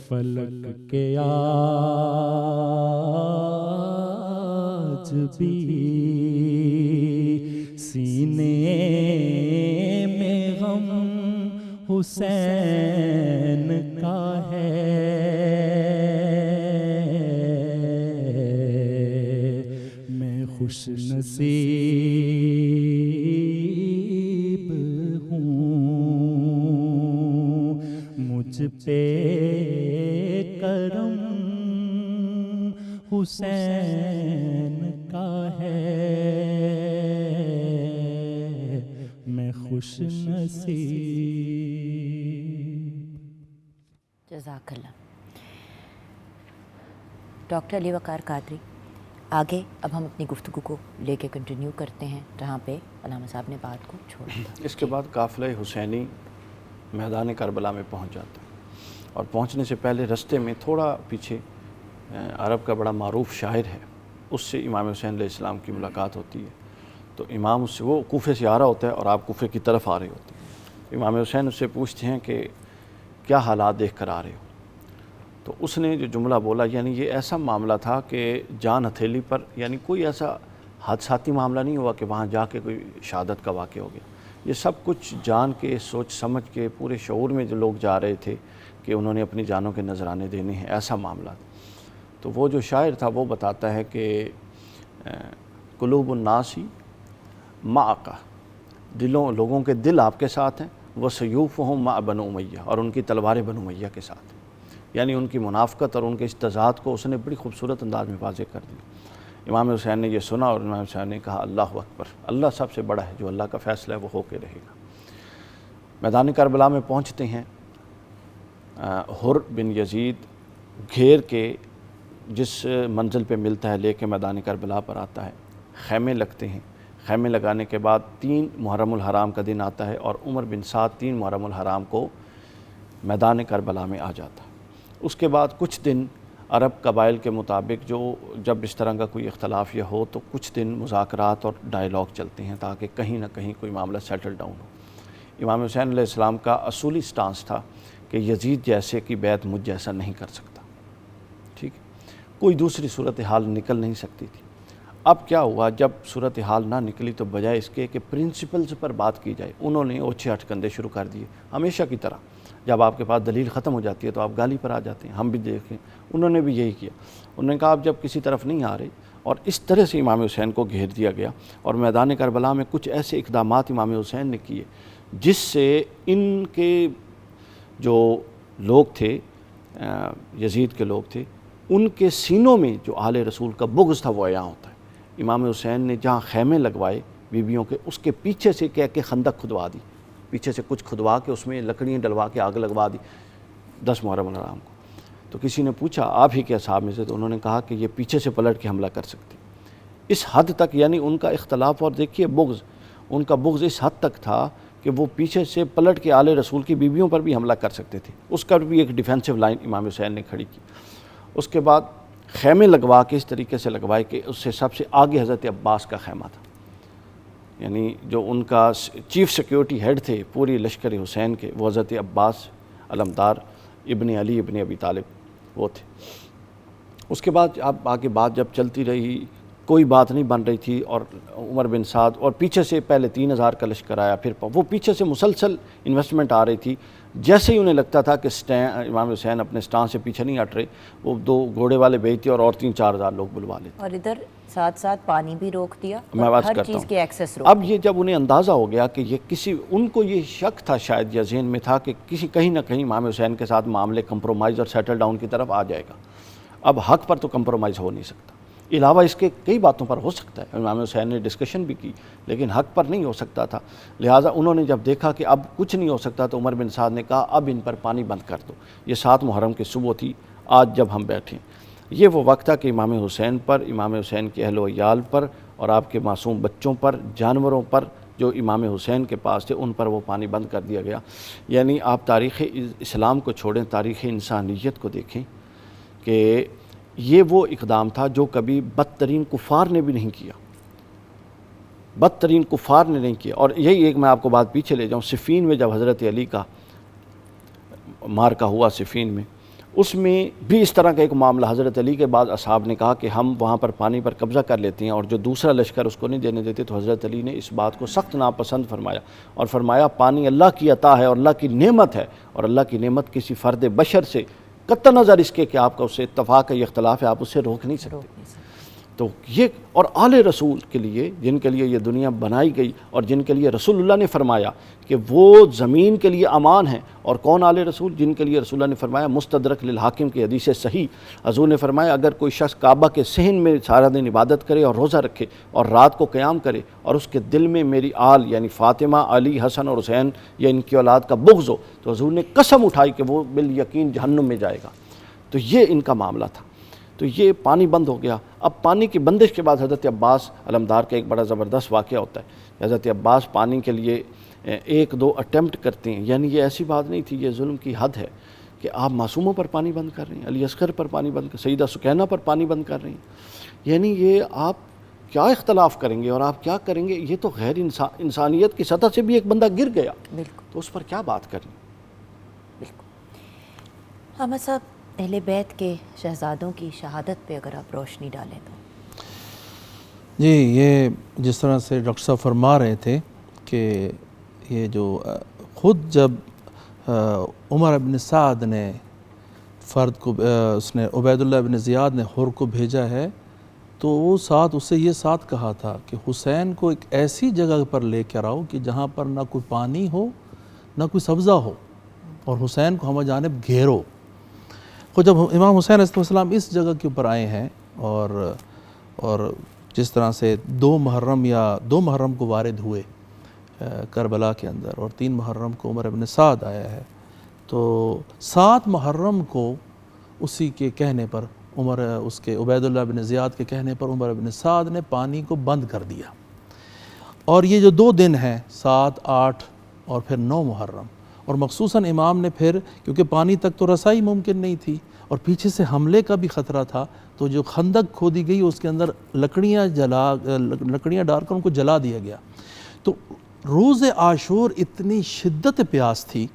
فلک کے آج بھی سینے میں غم حسین کا ہے، میں خوش نصیب ہوں، مجھ پہ کرم حسین کا ہے، میں خوش نصیب۔ جزاک اللہ۔ ڈاکٹر علی وقار قادری، آگے اب ہم اپنی گفتگو کو لے کے کنٹینیو کرتے ہیں جہاں پہ علامہ صاحب نے بات کو چھوڑا تھا۔ اس کے بعد قافلہ حسینی میدان کربلا میں پہنچ جاتا ہے، اور پہنچنے سے پہلے رستے میں تھوڑا پیچھے عرب کا بڑا معروف شاعر ہے، اس سے امام حسین علیہ السلام کی ملاقات ہوتی ہے۔ تو امام اس سے، وہ کوفے سے آ رہا ہوتا ہے اور آپ کوفے کی طرف آ رہے ہوتے ہیں، امام حسین اس سے پوچھتے ہیں کہ کیا حالات دیکھ کر آ رہے ہو؟ تو اس نے جو جملہ بولا، یعنی یہ ایسا معاملہ تھا کہ جان ہتھیلی پر، یعنی کوئی ایسا حادثاتی معاملہ نہیں ہوا کہ وہاں جا کے کوئی شہادت کا واقعہ ہو گیا، یہ سب کچھ جان کے، سوچ سمجھ کے، پورے شعور میں جو لوگ جا رہے تھے کہ انہوں نے اپنی جانوں کے نذرانے دینے ہیں، ایسا معاملہ تھا۔ تو وہ جو شاعر تھا وہ بتاتا ہے کہ قلوب الناس معک، لوگوں کے دل آپ کے ساتھ ہیں، وسیوفہم مع بنو امیہ، اور ان کی تلواریں بنو امیہ کے ساتھ ہیں، یعنی ان کی منافقت اور ان کے اس تضاد کو اس نے بڑی خوبصورت انداز میں واضح کر دی۔ امام حسین نے یہ سنا اور امام حسین نے کہا اللہ اکبر، اللہ سب سے بڑا ہے، جو اللہ کا فیصلہ ہے وہ ہو کے رہے گا۔ میدان کربلا میں پہنچتے ہیں، حر بن یزید گھیر کے جس منزل پہ ملتا ہے لے کے میدان کربلا پر آتا ہے، خیمے لگتے ہیں، خیمے لگانے کے بعد 3 محرم الحرام کا دن آتا ہے اور عمر بن سعد 3 محرم الحرام کو میدان کربلا میں آ جاتا ہے۔ اس کے بعد کچھ دن عرب قبائل کے مطابق جب اس طرح کا کوئی اختلاف یہ ہو تو کچھ دن مذاکرات اور ڈائیلاگ چلتے ہیں تاکہ کہیں نہ کہیں کوئی معاملہ سیٹل ڈاؤن ہو۔ امام حسین علیہ السلام کا اصولی سٹانس تھا کہ یزید جیسے کی بیعت مجھ جیسا نہیں کر سکتا، ٹھیک ہے، کوئی دوسری صورتحال نکل نہیں سکتی تھی۔ اب کیا ہوا، جب صورتحال نہ نکلی تو بجائے اس کے کہ پرنسپلز پر بات کی جائے، انہوں نے اوچھے ہٹکندے شروع کر دیے ہمیشہ کی طرح۔ جب آپ کے پاس دلیل ختم ہو جاتی ہے تو آپ گالی پر آ جاتے ہیں۔ ہم بھی دیکھیں انہوں نے بھی یہی کیا، انہوں نے کہا آپ جب کسی طرف نہیں آ رہے، اور اس طرح سے امام حسین کو گھیر دیا گیا۔ اور میدان کربلا میں کچھ ایسے اقدامات امام حسین نے کیے جس سے ان کے جو لوگ تھے، یزید کے لوگ تھے، ان کے سینوں میں جو آل رسول کا بغض تھا وہ عیاں ہوتا ہے۔ امام حسین نے جہاں خیمے لگوائے بیویوں کے، اس کے پیچھے سے کہہ کے خندق کھدوا دی، پیچھے سے کچھ کھدوا کے اس میں لکڑیاں ڈلوا کے آگ لگوا دی 10 محرم الحرام کو۔ تو کسی نے پوچھا آپ ہی کے اصحاب میں سے، تو انہوں نے کہا کہ یہ پیچھے سے پلٹ کے حملہ کر سکتے۔ اس حد تک یعنی ان کا اختلاف، اور دیکھیے بغض، ان کا بغض اس حد تک تھا کہ وہ پیچھے سے پلٹ کے آل رسول کی بیویوں پر بھی حملہ کر سکتے تھے۔ اس کا بھی ایک ڈیفینسو لائن امام حسین نے کھڑی کی۔ اس کے بعد خیمے لگوا کے اس طریقے سے لگوائے کہ اس سے سب سے آگے حضرت عباس کا خیمہ تھا، یعنی جو ان کا چیف سیکیورٹی ہیڈ تھے پوری لشکر حسین کے، وہ حضرت عباس علمدار ابن علی ابن ابی طالب وہ تھے۔ اس کے بعد اب آگے بات جب چلتی رہی، کوئی بات نہیں بن رہی تھی، اور عمر بن سعد اور پیچھے سے پہلے 3000 کا لشکر آیا، پھر وہ پیچھے سے مسلسل انویسٹمنٹ آ رہی تھی۔ جیسے ہی انہیں لگتا تھا کہ امام حسین اپنے سٹان سے پیچھے نہیں ہٹ رہے، وہ 2 گھوڑے والے بھیجتے اور 3-4 ہزار لوگ بلوا لیتے۔ اور ادھر ساتھ ساتھ پانی بھی روک دیا، میں بات ہر کرتا چیز ہوں کی ایکسیس روک۔ اب یہ جب انہیں اندازہ ہو گیا کہ یہ ان کو یہ شک تھا شاید، یا ذہن میں تھا کہ کہیں نہ کہیں امام حسین کے ساتھ معاملے کمپرومائز اور سیٹل ڈاؤن کی طرف آ جائے گا۔ اب حق پر تو کمپرومائز ہو نہیں سکتا، علاوہ اس کے کئی باتوں پر ہو سکتا ہے، امام حسین نے ڈسکشن بھی کی، لیکن حق پر نہیں ہو سکتا تھا۔ لہٰذا انہوں نے جب دیکھا کہ اب کچھ نہیں ہو سکتا تو عمر بن سعد نے کہا اب ان پر پانی بند کر دو۔ یہ 7 محرم کی صبح تھی آج جب ہم بیٹھے، یہ وہ وقت تھا کہ امام حسین پر، امام حسین کے اہل و عیال پر، اور آپ کے معصوم بچوں پر، جانوروں پر جو امام حسین کے پاس تھے، ان پر وہ پانی بند کر دیا گیا۔ یعنی آپ تاریخ اسلام کو چھوڑیں، تاریخ انسانیت کو دیکھیں کہ یہ وہ اقدام تھا جو کبھی بدترین کفار نے بھی نہیں کیا، بدترین کفار نے نہیں کیا۔ اور یہی ایک میں آپ کو بات پیچھے لے جاؤں، صفین میں جب حضرت علی کا مارکا ہوا صفین میں، اس میں بھی اس طرح کا ایک معاملہ، حضرت علی کے بعد اصحاب نے کہا کہ ہم وہاں پر پانی پر قبضہ کر لیتے ہیں، اور جو دوسرا لشکر اس کو نہیں دینے دیتے، تو حضرت علی نے اس بات کو سخت ناپسند فرمایا اور فرمایا پانی اللہ کی عطا ہے اور اللہ کی نعمت ہے، اور اللہ کی نعمت کسی فرد بشر سے قطع نظر اس کے کہ آپ کا اس سے اتفاق ہے یا اختلاف ہے، آپ اسے روک نہیں سکتے۔ تو یہ اور آل رسول کے لیے، جن کے لیے یہ دنیا بنائی گئی اور جن کے لیے رسول اللہ نے فرمایا کہ وہ زمین کے لیے امان ہیں، اور کون آل رسول؟ جن کے لیے رسول اللہ نے فرمایا، مستدرک للحاکم کی حدیث صحیح، حضور نے فرمایا اگر کوئی شخص کعبہ کے صحن میں سارا دن عبادت کرے اور روزہ رکھے اور رات کو قیام کرے، اور اس کے دل میں میری آل یعنی فاطمہ، علی، حسن اور حسین یا ان کی اولاد کا بغض ہو، تو حضور نے قسم اٹھائی کہ وہ بالیقین جہنم میں جائے گا۔ تو یہ ان کا معاملہ تھا۔ تو یہ پانی بند ہو گیا۔ اب پانی کی بندش کے بعد حضرت عباس علمدار کا ایک بڑا زبردست واقعہ ہوتا ہے۔ حضرت عباس پانی کے لیے 1-2 اٹیمپٹ کرتے ہیں، یعنی یہ ایسی بات نہیں تھی، یہ ظلم کی حد ہے کہ آپ معصوموں پر پانی بند کر رہے ہیں، علی اصغر پر پانی بند کر، سیدہ سکینہ پر پانی بند کر رہے ہیں، یعنی یہ آپ کیا اختلاف کریں گے اور آپ کیا کریں گے؟ یہ تو غیر انسانیت کی سطح سے بھی ایک بندہ گر گیا، تو اس پر کیا بات کریں؟ بالکل۔ احمد صاحب، اہل بیت کے شہزادوں کی شہادت پہ اگر آپ روشنی ڈالیں تو؟ جی، یہ جس طرح سے ڈاکٹر صاحب فرما رہے تھے کہ یہ جو خود جب عمر بن سعد نے فرد کو، اس نے عبید اللہ بن زیاد نے حر کو بھیجا ہے، تو وہ ساتھ اس سے یہ ساتھ کہا تھا کہ حسین کو ایک ایسی جگہ پر لے کر آؤ کہ جہاں پر نہ کوئی پانی ہو نہ کوئی سبزہ ہو، اور حسین کو ہمہ جانب گھیرو۔ خود جب امام حسین علیہ السلام اس جگہ کے اوپر آئے ہیں، اور جس طرح سے 2 محرم کو وارد ہوئے کربلا کے اندر، اور 3 محرم کو عمر بن سعد آیا ہے، تو 7 محرم کو اسی کے کہنے پر اس کے عبید اللہ بن زیاد کے کہنے پر عمر بن سعد نے پانی کو بند کر دیا، اور یہ جو 2 دن ہیں 7، 8 اور پھر 9 محرم، اور مخصوصاً امام نے پھر کیونکہ پانی تک تو رسائی ممکن نہیں تھی اور پیچھے سے حملے کا بھی خطرہ تھا، تو جو خندق کھودی گئی اس کے اندر لکڑیاں ڈال کر ان کو جلا دیا گیا۔ تو روز عاشور اتنی شدت پیاس تھی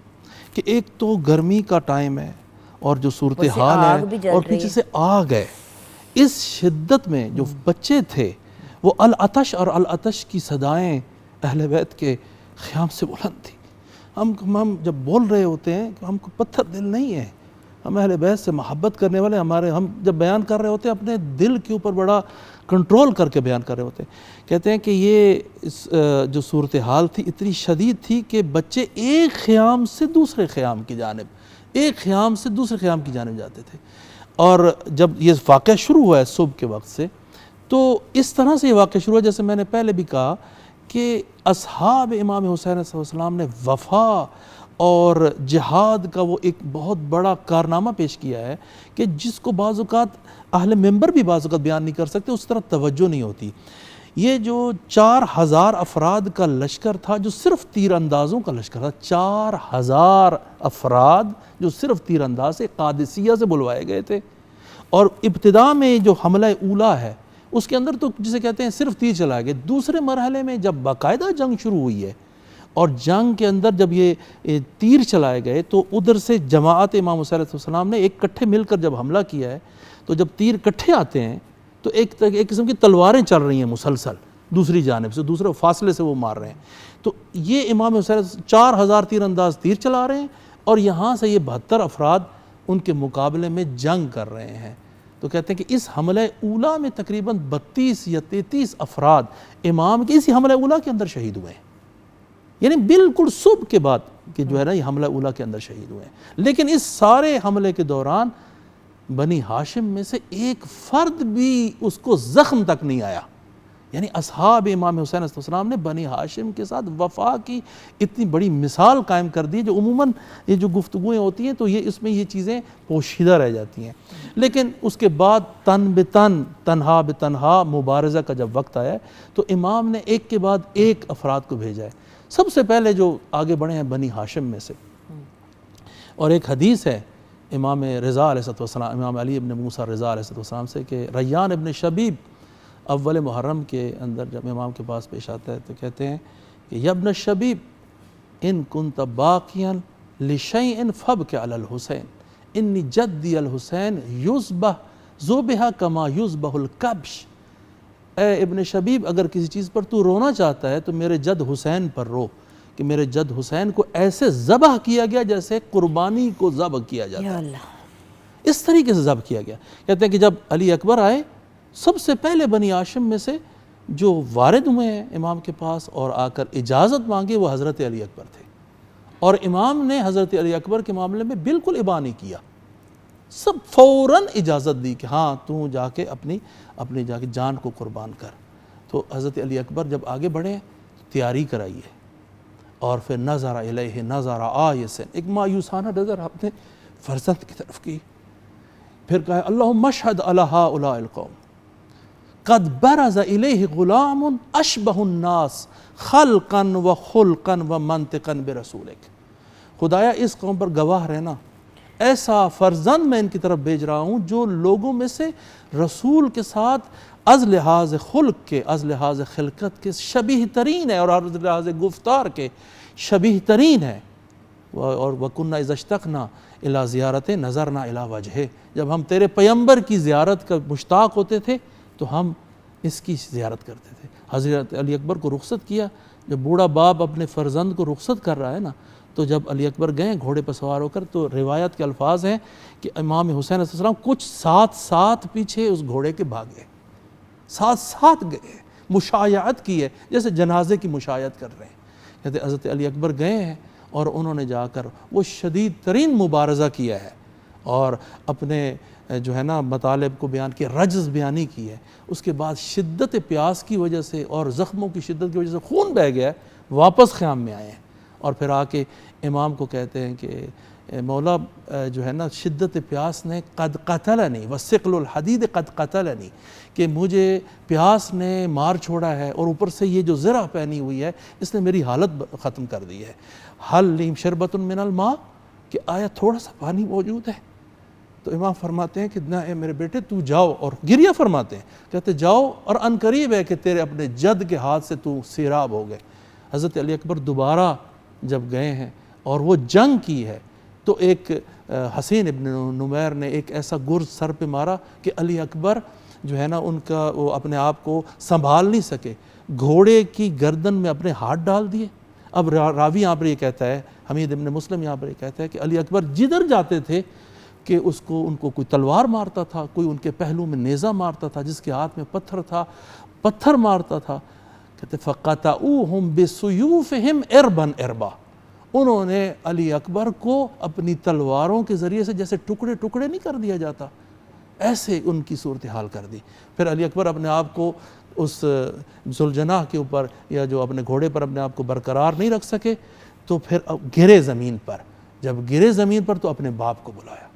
کہ ایک تو گرمی کا ٹائم ہے اور جو صورتحال ہے اور پیچھے سے آگ ہے، اس شدت میں جو بچے تھے وہ العطش اور العطش کی صدائیں اہل بیت کے خیام سے بلند تھی۔ ہم جب بول رہے ہوتے ہیں کہ ہم کو پتھر دل نہیں ہے، ہم اہل بیت سے محبت کرنے والے، ہم جب بیان کر رہے ہوتے ہیں اپنے دل کے اوپر بڑا کنٹرول کر کے بیان کر رہے ہوتے ہیں۔ کہتے ہیں کہ یہ جو صورتحال تھی اتنی شدید تھی کہ بچے ایک خیام سے دوسرے خیام کی جانب جاتے تھے، اور جب یہ واقعہ شروع ہوا ہے صبح کے وقت سے، تو اس طرح سے یہ واقعہ شروع ہوا جیسے میں نے پہلے بھی کہا کہ اصحاب امام حسین علیہ السلام نے وفا اور جہاد کا وہ ایک بہت بڑا کارنامہ پیش کیا ہے کہ جس کو بعض اوقات اہل منبر بھی بعض اوقات بیان نہیں کر سکتے، اس طرح توجہ نہیں ہوتی۔ یہ جو 4000 افراد کا لشکر تھا جو صرف تیر اندازوں کا لشکر تھا، 4000 افراد جو صرف تیر انداز سے قادسیہ سے بلوائے گئے تھے، اور ابتدا میں جو حملہ اولا ہے اس کے اندر تو جسے کہتے ہیں صرف تیر چلائے گئے۔ دوسرے مرحلے میں جب باقاعدہ جنگ شروع ہوئی ہے اور جنگ کے اندر جب یہ تیر چلائے گئے تو ادھر سے جماعت امام حسین علیہ السلام نے ایک کٹھے مل کر جب حملہ کیا ہے، تو جب تیر کٹھے آتے ہیں تو ایک قسم کی تلواریں چل رہی ہیں مسلسل دوسری جانب سے، دوسرے فاصلے سے وہ مار رہے ہیں۔ تو یہ امام حسین 4000 تیر انداز تیر چلا رہے ہیں، اور یہاں سے یہ 72 افراد ان کے مقابلے میں جنگ کر رہے ہیں۔ تو کہتے ہیں کہ اس حملہ اولا میں تقریباً 32 یا 33 افراد امام کے اسی حملہ اولا کے اندر شہید ہوئے ہیں، یعنی بالکل صبح کے بعد کہ جو ہے نا یہ حملہ اولا کے اندر شہید ہوئے ہیں۔ لیکن اس سارے حملے کے دوران بنی ہاشم میں سے ایک فرد بھی اس کو زخم تک نہیں آیا، یعنی اصحاب امام حسین علیہ السلام نے بنی ہاشم کے ساتھ وفا کی اتنی بڑی مثال قائم کر دی، جو عموماً یہ جو گفتگویں ہوتی ہیں تو اس میں یہ چیزیں پوشیدہ رہ جاتی ہیں۔ لیکن اس کے بعد تن بتن، تنہا بتنہا مبارزہ کا جب وقت آیا تو امام نے ایک کے بعد ایک افراد کو بھیجا ہے۔ سب سے پہلے جو آگے بڑھے ہیں بنی ہاشم میں سے، اور ایک حدیث ہے امام رضا علیہ السلام، امام علی ابن موسیٰ رضا علیہ السلام سے کہ ریان ابن شبیب اول محرم کے اندر جب امام کے پاس پیش آتا ہے تو کہتے ہیں کہ یا ابن شبیب ان کنت باقیا لشیء فبک علی الحسین انی جدی الحسین یذبح ذبح کما یذبح الکبش۔ اے ابن شبیب اگر کسی چیز پر تو رونا چاہتا ہے تو میرے جد حسین پر رو، کہ میرے جد حسین کو ایسے ذبح کیا گیا جیسے قربانی کو ذبح کیا جاتا ہے، اس طریقے سے ذبح کیا گیا۔ کہتے ہیں کہ جب علی اکبر آئے، سب سے پہلے بنی ہاشم میں سے جو وارد ہوئے ہیں امام کے پاس اور آ کر اجازت مانگے وہ حضرت علی اکبر تھے، اور امام نے حضرت علی اکبر کے معاملے میں بالکل ابا نہیں کیا، سب فوراً اجازت دی کہ ہاں تو جا کے اپنی جا کے جان کو قربان کر۔ تو حضرت علی اکبر جب آگے بڑھے تیاری کرائیے، اور پھر نظر الیہ نظر آیسن، ایک مایوسانہ نظر اپنے فرزند کی طرف کی، پھر کہا اللہم اشہد علی ہؤلاء القوم قد برز الیہ غلام اشبہ الناس خلقا و خلقا و منطقا برسولک۔ خدایا اس قوم پر گواہ رہنا، ایسا فرزند میں ان کی طرف بھیج رہا ہوں جو لوگوں میں سے رسول کے ساتھ از لحاظ خلق کے، از لحاظ خلقت کے شبیہ ترین ہے، اور از لحاظ گفتار کے شبیہ ترین ہے۔ اور وَكُنَّا إِذَا اشْتَقْنَا إِلَىٰ زِيَارَتِ نَظَرْنَا إِلَىٰ وَجْهِهِ، جب ہم تیرے پیمبر کی زیارت کا مشتاق ہوتے تھے تو ہم اس کی زیارت کرتے تھے۔ حضرت علی اکبر کو رخصت کیا، جب بوڑھا باپ اپنے فرزند کو رخصت کر رہا ہے نا، تو جب علی اکبر گئے گھوڑے پر سوار ہو کر، تو روایت کے الفاظ ہیں کہ امام حسین علیہ السلام کچھ ساتھ پیچھے اس گھوڑے کے بھاگے، ساتھ گئے، مشایعت کی ہے جیسے جنازے کی مشایعت کر رہے ہیں۔ کہتے حضرت علی اکبر گئے ہیں اور انہوں نے جا کر وہ شدید ترین مبارزہ کیا ہے، اور اپنے جو ہے نا مطالب کو بیان کیا، رجز بیانی کی ہے۔ اس کے بعد شدت پیاس کی وجہ سے اور زخموں کی شدت کی وجہ سے خون بہہ گیا ہے، واپس خیام میں آئے ہیں، اور پھر آ کے امام کو کہتے ہیں کہ مولا جو ہے نا شدت پیاس نے قد قتلنی وثقل الحدید قد قتلنی، کہ مجھے پیاس نے مار چھوڑا ہے اور اوپر سے یہ جو زرہ پہنی ہوئی ہے اس نے میری حالت ختم کر دی ہے۔ حل لیم شربۃ من الماء، کہ آیا تھوڑا سا پانی موجود ہے؟ تو امام فرماتے ہیں کہ نہ اے میرے بیٹے تو جاؤ، اور گریہ فرماتے ہیں، کہتے جاؤ اور ان قریب ہے کہ تیرے اپنے جد کے ہاتھ سے تو سیراب ہو گئے۔ حضرت علی اکبر دوبارہ جب گئے ہیں اور وہ جنگ کی ہے تو ایک حسین ابن نمیر نے ایک ایسا گرز سر پہ مارا کہ علی اکبر جو ہے نا ان کا وہ اپنے آپ کو سنبھال نہیں سکے، گھوڑے کی گردن میں اپنے ہاتھ ڈال دیے۔ اب راوی یہاں پر یہ کہتا ہے، حمید ابن مسلم یہاں پر یہ کہتا ہے کہ علی اکبر جدھر جاتے تھے کہ ان کو کوئی تلوار مارتا تھا، کوئی ان کے پہلو میں نیزہ مارتا تھا، جس کے ہاتھ میں پتھر تھا پتھر مارتا تھا، کہتے فَقَطَعُوهُمْ بِسُيُوفِهِمْ إِرْبًا إِرْبًا، انہوں نے علی اکبر کو اپنی تلواروں کے ذریعے سے جیسے ٹکڑے ٹکڑے نہیں کر دیا جاتا، ایسے ان کی صورتحال کر دی۔ پھر علی اکبر اپنے آپ کو اس ذوالجناح کے اوپر یا جو اپنے گھوڑے پر اپنے آپ کو برقرار نہیں رکھ سکے، تو پھر گرے زمین پر، جب گرے زمین پر تو اپنے باپ کو بلایا،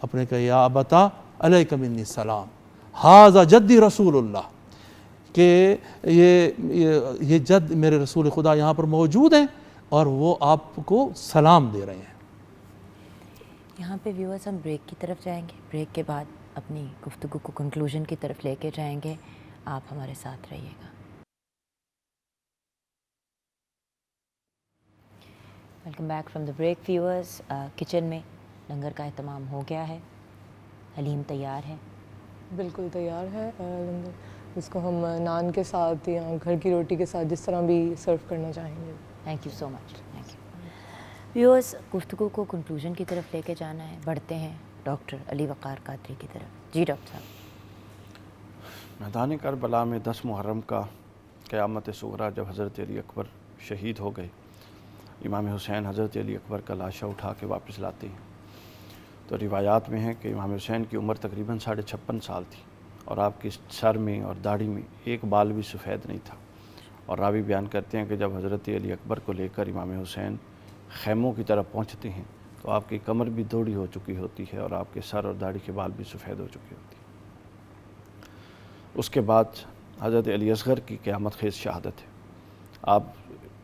اپنے کہا یا ابتا علیک منی السلام ھذا جدی رسول اللہ، کہ یہ جد میرے رسول خدا یہاں پر موجود ہیں اور وہ آپ کو سلام دے رہے ہیں۔ یہاں پہ ویورز ہم بریک کی طرف جائیں گے، بریک کے بعد اپنی گفتگو کو کنکلوژن کی طرف لے کے جائیں گے، آپ ہمارے ساتھ رہیے گا۔ Welcome back from the break viewers. Kitchen میں لنگر کا اہتمام ہو گیا ہے، حلیم تیار ہے؟ بالکل تیار ہے لنگر، اس کو ہم نان کے ساتھ یا گھر کی روٹی کے ساتھ جس طرح بھی سرو کرنا چاہیں گے۔ Thank you so much, thank you. Viewers, گفتگو کو کنکلوژن کی طرف لے کے جانا ہے، بڑھتے ہیں ڈاکٹر علی وقار قادری کی طرف۔ جی ڈاکٹر صاحب۔ میدان کربلا میں 10 محرم کا قیامت صغریٰ جب حضرت علی اکبر شہید ہو گئے، امام حسین حضرت علی اکبر کا لاشا اٹھا کے واپس لاتے ہیں، تو روایات میں ہے کہ امام حسین کی عمر تقریباً 56.5 سال تھی، اور آپ کے سر میں اور داڑھی میں ایک بال بھی سفید نہیں تھا، اور راوی بیان کرتے ہیں کہ جب حضرت علی اکبر کو لے کر امام حسین خیموں کی طرف پہنچتے ہیں تو آپ کی کمر بھی دوڑی ہو چکی ہوتی ہے اور آپ کے سر اور داڑھی کے بال بھی سفید ہو چکی ہوتی ہے۔ اس کے بعد حضرت علی اصغر کی قیامت خیز شہادت ہے، آپ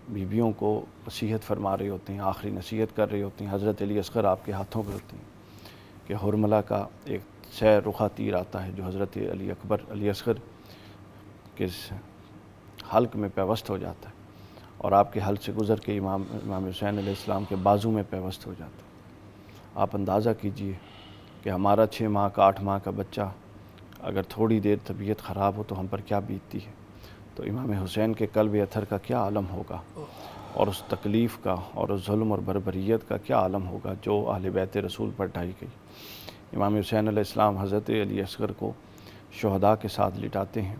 بیویوں کو نصیحت فرما رہے ہوتے ہیں، آخری نصیحت کر رہے ہوتے ہیں، حضرت علی اصغر آپ کے ہاتھوں پہ ہوتے ہیں کہ حرملہ کا ایک سہ رخا تیر آتا ہے جو حضرت علی اصغر کے حلق میں پیوست ہو جاتا ہے، اور آپ کے حلق سے گزر کے امام حسین علیہ السلام کے بازو میں پیوست ہو جاتا ہے۔ آپ اندازہ کیجئے کہ ہمارا 6 ماہ کا 8 ماہ کا بچہ اگر تھوڑی دیر طبیعت خراب ہو تو ہم پر کیا بیتتی ہے، تو امام حسین کے قلب اطہر کا کیا عالم ہوگا، اور اس تکلیف کا اور اس ظلم اور بربریت کا کیا عالم ہوگا جو اہل بیت رسول پر ڈھائی گئی۔ امام حسین علیہ السلام حضرت علی اصغر کو شہداء کے ساتھ لٹاتے ہیں،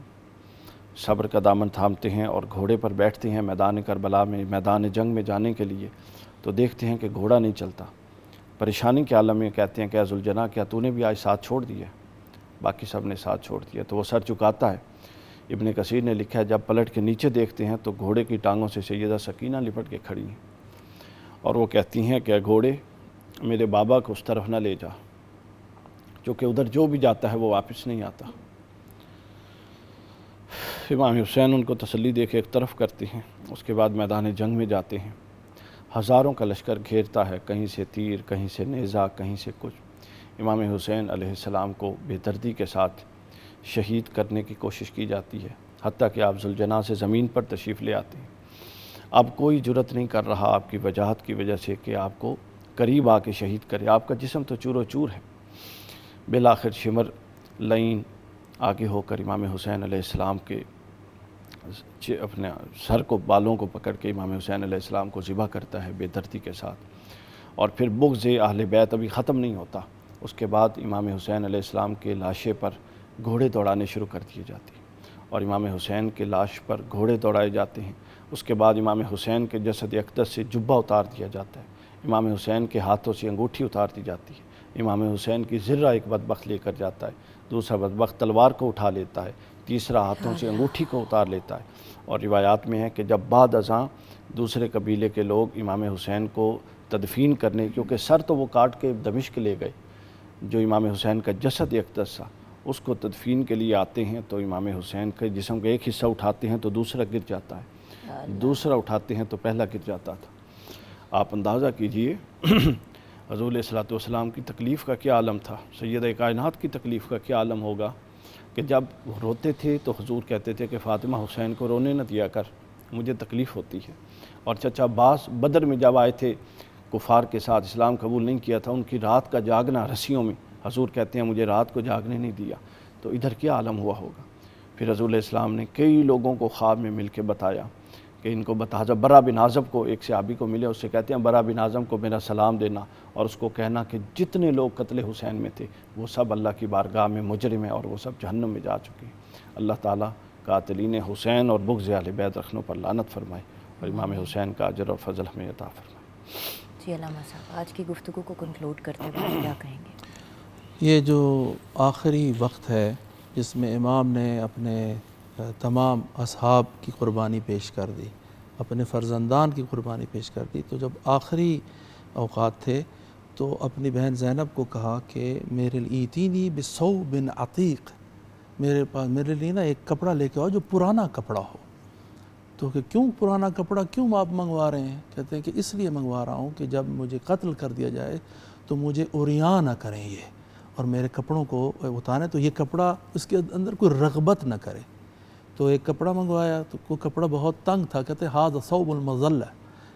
صبر کا دامن تھامتے ہیں اور گھوڑے پر بیٹھتے ہیں میدان کربلا میں، میدان جنگ میں جانے کے لیے، تو دیکھتے ہیں کہ گھوڑا نہیں چلتا، پریشانی کے عالم میں کہتے ہیں کہ اے ذوالجناح کیا تو نے بھی آج ساتھ چھوڑ دیا؟ باقی سب نے ساتھ چھوڑ دیا، تو وہ سر چکاتا ہے۔ ابن کثیر نے لکھا ہے جب پلٹ کے نیچے دیکھتے ہیں تو گھوڑے کی ٹانگوں سے سیدہ سکینہ لپٹ کے کھڑی ہیں، اور وہ کہتی ہیں کہ گھوڑے میرے بابا کو اس طرف نہ لے جا، کیونکہ ادھر جو بھی جاتا ہے وہ واپس نہیں آتا۔ امام حسین ان کو تسلی دے کے ایک طرف کرتے ہیں، اس کے بعد میدان جنگ میں جاتے ہیں، ہزاروں کا لشکر گھیرتا ہے، کہیں سے تیر، کہیں سے نیزہ، کہیں سے کچھ۔ امام حسین علیہ السلام کو بے دردی کے ساتھ شہید کرنے کی کوشش کی جاتی ہے، حتیٰ کہ آپ ذوالجناح سے زمین پر تشریف لے آتے ہیں۔ اب کوئی جرت نہیں کر رہا آپ کی وجاہت کی وجہ سے کہ آپ کو قریب آ کے شہید کرے، آپ کا جسم تو چور و چور ہے۔ بالآخر شمر لعین آگے ہو کر امام حسین علیہ السلام کے اپنے سر کو، بالوں کو پکڑ کے امام حسین علیہ السلام کو ذبح کرتا ہے بے دردی کے ساتھ، اور پھر بغض اہل بیت ابھی ختم نہیں ہوتا، اس کے بعد امام حسین علیہ السلام کے لاشے پر گھوڑے دوڑانے شروع کر دیے جاتے ہیں، اور امام حسین کے لاش پر گھوڑے دوڑائے جاتے ہیں۔ اس کے بعد امام حسین کے جسد اقدس سے جبہ اتار دیا جاتا ہے، امام حسین کے ہاتھوں سے انگوٹھی اتار دی جاتی ہے، امام حسین کی زرہ ایک بدبخت لے کر جاتا ہے، دوسرا بدبخت تلوار کو اٹھا لیتا ہے، تیسرا ہاتھوں سے انگوٹھی کو اتار لیتا ہے۔ اور روایات میں ہے کہ جب بعد ازاں دوسرے قبیلے کے لوگ امام حسین کو تدفین کرنے، کیونکہ سر تو وہ کاٹ کے دمشق لے گئے، جو امام حسین کا جسد اقدس تھا اس کو تدفین کے لیے آتے ہیں تو امام حسین کے جسم کا ایک حصہ اٹھاتے ہیں تو دوسرا گر جاتا ہے، دوسرا اٹھاتے ہیں تو پہلا گر جاتا تھا۔ آپ اندازہ کیجئے حضور علیہ الصلوۃ والسلام کی تکلیف کا کیا عالم تھا، سیدہ کائنات کی تکلیف کا کیا عالم ہوگا کہ جب وہ روتے تھے تو حضور کہتے تھے کہ فاطمہ حسین کو رونے نہ دیا کر، مجھے تکلیف ہوتی ہے۔ اور چچا عباس بدر میں جب آئے تھے کفار کے ساتھ، اسلام قبول نہیں کیا تھا، ان کی رات کا جاگنا رسیوں میں، حضور کہتے ہیں مجھے رات کو جاگنے نہیں دیا، تو ادھر کیا عالم ہوا ہوگا۔ پھر حضور علیہ السلام نے کئی لوگوں کو خواب میں مل کے بتایا کہ ان کو بتا، حضرت برا بن عازب کو ایک صحابی کو ملے، اس سے کہتے ہیں برا بن عازب کو میرا سلام دینا اور اس کو کہنا کہ جتنے لوگ قتل حسین میں تھے وہ سب اللہ کی بارگاہ میں مجرم ہیں اور وہ سب جہنم میں جا چکے ہیں۔ اللہ تعالیٰ قاتلین حسین اور بغض اہل بیت رکھنوں پر لعنت فرمائے اور امام حسین کا اجر اور فضل ہمیں عطا فرمائے۔ جی علامہ صاحب، آج کی گفتگو کو کنکلوڈ کرتے ہوئے کیا کہیں گے؟ یہ جو آخری وقت ہے جس میں امام نے اپنے تمام اصحاب کی قربانی پیش کر دی، اپنے فرزندان کی قربانی پیش کر دی، تو جب آخری اوقات تھے تو اپنی بہن زینب کو کہا کہ میرے لیے ایتینی بثوب عتیق، میرے لیے نا ایک کپڑا لے کے آؤ جو پرانا کپڑا ہو۔ تو کہ کیوں پرانا کپڑا کیوں آپ منگوا رہے ہیں؟ کہتے ہیں کہ اس لیے منگوا رہا ہوں کہ جب مجھے قتل کر دیا جائے تو مجھے عریاں نہ کریں یہ، اور میرے کپڑوں کو اتاریں تو یہ کپڑا اس کے اندر کوئی رغبت نہ کرے۔ تو ایک کپڑا منگوایا تو وہ کپڑا بہت تنگ تھا، کہتے ہیں ھذا ثوب المذلہ،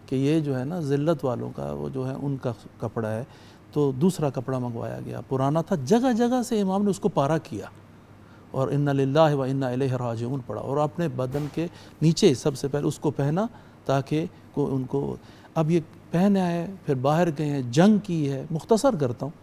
کہ یہ جو ہے نا ذلت والوں کا وہ جو ہے ان کا کپڑا ہے۔ تو دوسرا کپڑا منگوایا گیا، پرانا تھا، جگہ جگہ سے امام نے اس کو پارا کیا اور انا للہ و انا الیہ راجعون پڑھا، اور اپنے بدن کے نیچے سب سے پہلے اس کو پہنا تاکہ ان کو اب یہ پہنا ہے، پھر باہر گئے ہیں، جنگ کی ہے۔ مختصر کرتا ہوں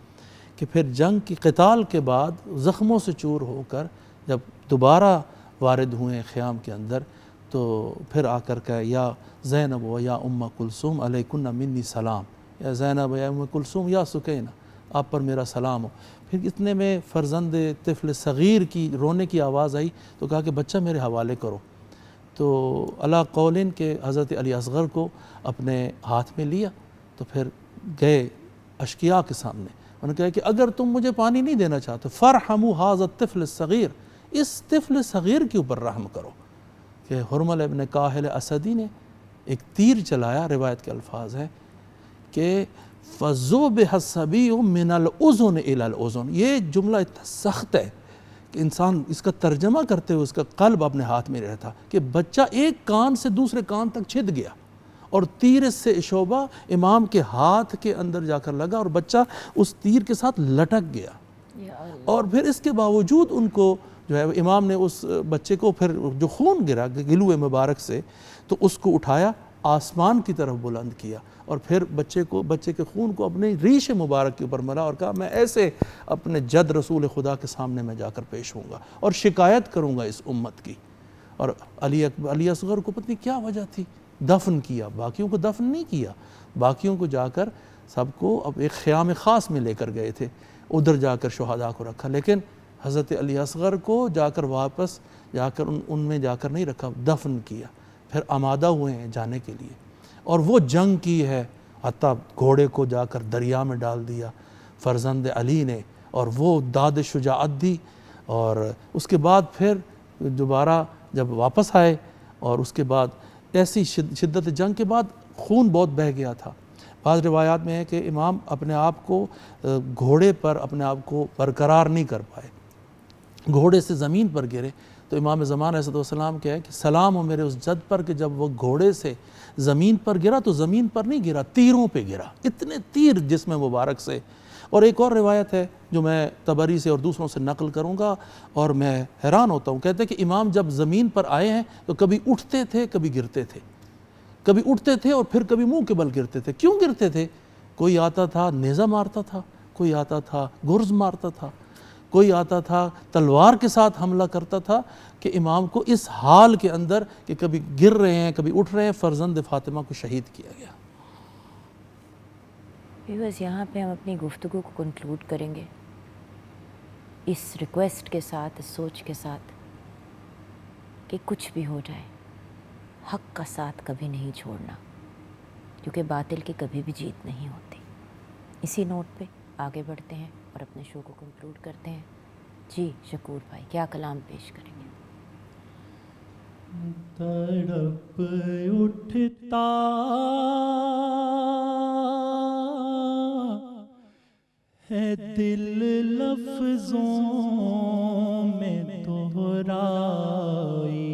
کہ پھر جنگ کی قتال کے بعد زخموں سے چور ہو کر جب دوبارہ وارد ہوئے ہیں خیام کے اندر، تو پھر آ کر کہ یا زینب و یا ام کلثوم علیکن منی سلام، یا زینب یا ام کلثوم یا سکینہ، آپ پر میرا سلام ہو۔ پھر اتنے میں فرزند طفل صغیر کی رونے کی آواز آئی تو کہا کہ بچہ میرے حوالے کرو۔ تو علی قولین کے حضرت علی اصغر کو اپنے ہاتھ میں لیا، تو پھر گئے اشقیاء کے سامنے، انہوں نے کہا کہ اگر تم مجھے پانی نہیں دینا چاہتے فرحموا ھذا الطفل الصغیر، اس طفل صغیر کے اوپر رحم کرو۔ کہ حرمل ابن کاہل اسدی نے ایک تیر چلایا، روایت کے الفاظ ہیں کہ فَذُبِحَ الصَّبِيُّ مِنَ الْأُذُنِ إِلَى الْأُذُنِ، یہ جملہ اتنا سخت ہے کہ انسان اس کا ترجمہ کرتے ہوئے اس کا قلب اپنے ہاتھ میں رہتا کہ بچہ ایک کان سے دوسرے کان تک چھد گیا اور تیر سے شعبہ امام کے ہاتھ کے اندر جا کر لگا اور بچہ اس تیر کے ساتھ لٹک گیا۔ اور پھر اس کے باوجود ان کو جو ہے امام نے اس بچے کو پھر جو خون گرا گلو مبارک سے تو اس کو اٹھایا، آسمان کی طرف بلند کیا اور پھر بچے کے خون کو اپنے ریش مبارک کے اوپر ملا اور کہا میں ایسے اپنے جد رسول خدا کے سامنے میں جا کر پیش ہوں گا اور شکایت کروں گا اس امت کی۔ اور علی اصغر کو پتہ نہیں کیا وجہ تھی، دفن کیا، باقیوں کو دفن نہیں کیا، باقیوں کو جا کر سب کو اب ایک خیام خاص میں لے کر گئے تھے، ادھر جا کر شہداء کو رکھا، لیکن حضرت علی اصغر کو جا کر واپس جا کر ان میں جا کر نہیں رکھا، دفن کیا، پھر آمادہ ہوئے ہیں جانے کے لیے۔ اور وہ جنگ کی ہے، حتیٰ گھوڑے کو جا کر دریا میں ڈال دیا فرزند علی نے، اور وہ داد شجاعت دی، اور اس کے بعد پھر دوبارہ جب واپس آئے اور اس کے بعد ایسی شدت جنگ کے بعد خون بہت بہہ گیا تھا۔ بعض روایات میں ہے کہ امام اپنے آپ کو گھوڑے پر اپنے آپ کو برقرار نہیں کر پائے، گھوڑے سے زمین پر گرے، تو امام زمان علیہ السلام کہے کہ سلام ہو میرے اس جد پر کہ جب وہ گھوڑے سے زمین پر گرا تو زمین پر نہیں گرا، تیروں پہ گرا، اتنے تیر جسم مبارک سے۔ اور ایک اور روایت ہے جو میں طبری سے اور دوسروں سے نقل کروں گا اور میں حیران ہوتا ہوں، کہتے ہیں کہ امام جب زمین پر آئے ہیں تو کبھی اٹھتے تھے کبھی گرتے تھے، کبھی اٹھتے تھے اور پھر کبھی منہ کے بل گرتے تھے۔ کیوں گرتے تھے؟ کوئی آتا تھا نیزہ مارتا تھا، کوئی آتا تھا گرز مارتا تھا، کوئی آتا تھا تلوار کے ساتھ حملہ کرتا تھا، کہ امام کو اس حال کے اندر کہ کبھی گر رہے ہیں کبھی اٹھ رہے ہیں، فرزند فاطمہ کو شہید کیا گیا۔ بس یہاں پہ ہم اپنی گفتگو کو کنکلوڈ کریں گے اس ریکویسٹ کے ساتھ، اس سوچ کے ساتھ کہ کچھ بھی ہو جائے حق کا ساتھ کبھی نہیں چھوڑنا، کیونکہ باطل کی کبھی بھی جیت نہیں ہوتی۔ اسی نوٹ پہ آگے بڑھتے ہیں اور اپنے شو کو کنکلوڈ کرتے ہیں۔ جی شکور بھائی کیا کلام پیش کریں گے؟ تڑپ اٹھتا ہے دل لفظوں میں دہرائی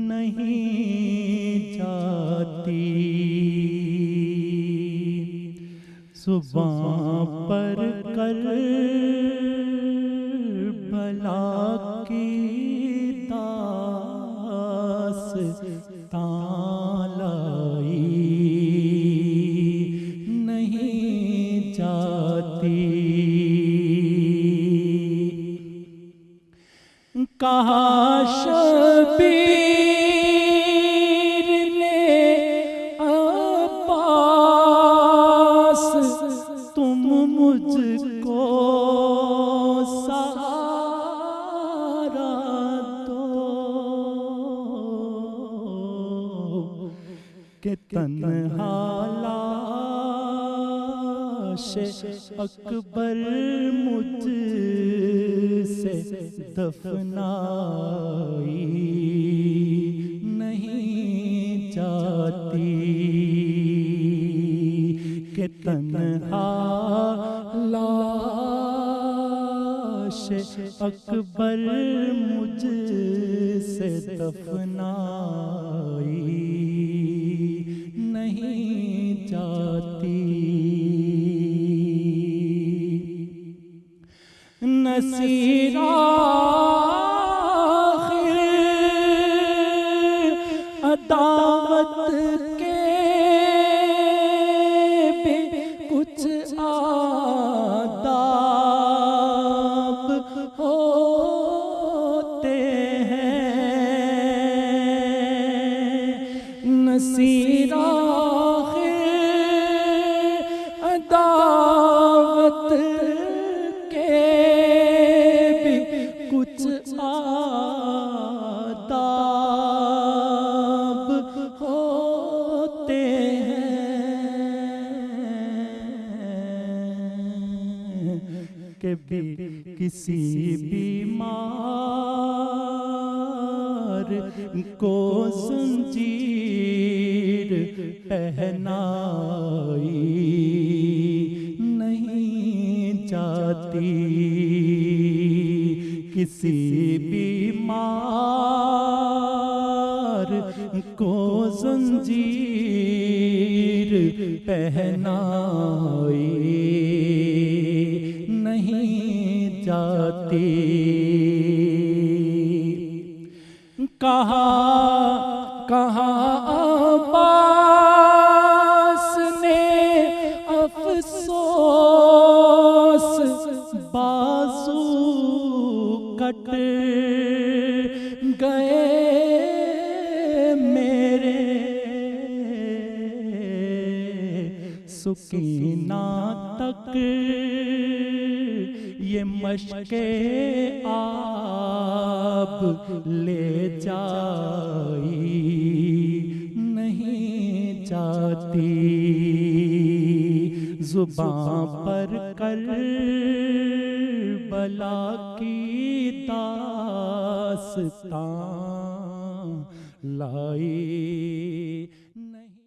نہیں جاتی، زباں پر کربلا کی داستان لائی نہیں جاتی۔ کہا شبیر نے عباس تم مجھ کو سہارا دو کہ تنہا لاش اکبر مجھ سے دفنائی نہیں جاتی، کہ تنہا لاش اکبر مجھ سے دفنائی نہیں جاتی۔ نصیر آخر عداوت کے بھی کچھ آداب ہوتے ہیں، نصیر آخر عداوت کچھ آداب ہوتے ہیں، کہ بھی کسی بیمار کو زنجیر پہنائی نہیں جاتی، کسی بیمار کو زنجیر پہنائی نہیں جاتی۔ کہاں عباس نے افسوس بازو کٹ گئے میرے، سکینہ تک یہ مشق آب لے جائی نہیں جاتی، زباں پر کربلا کی داستان لائی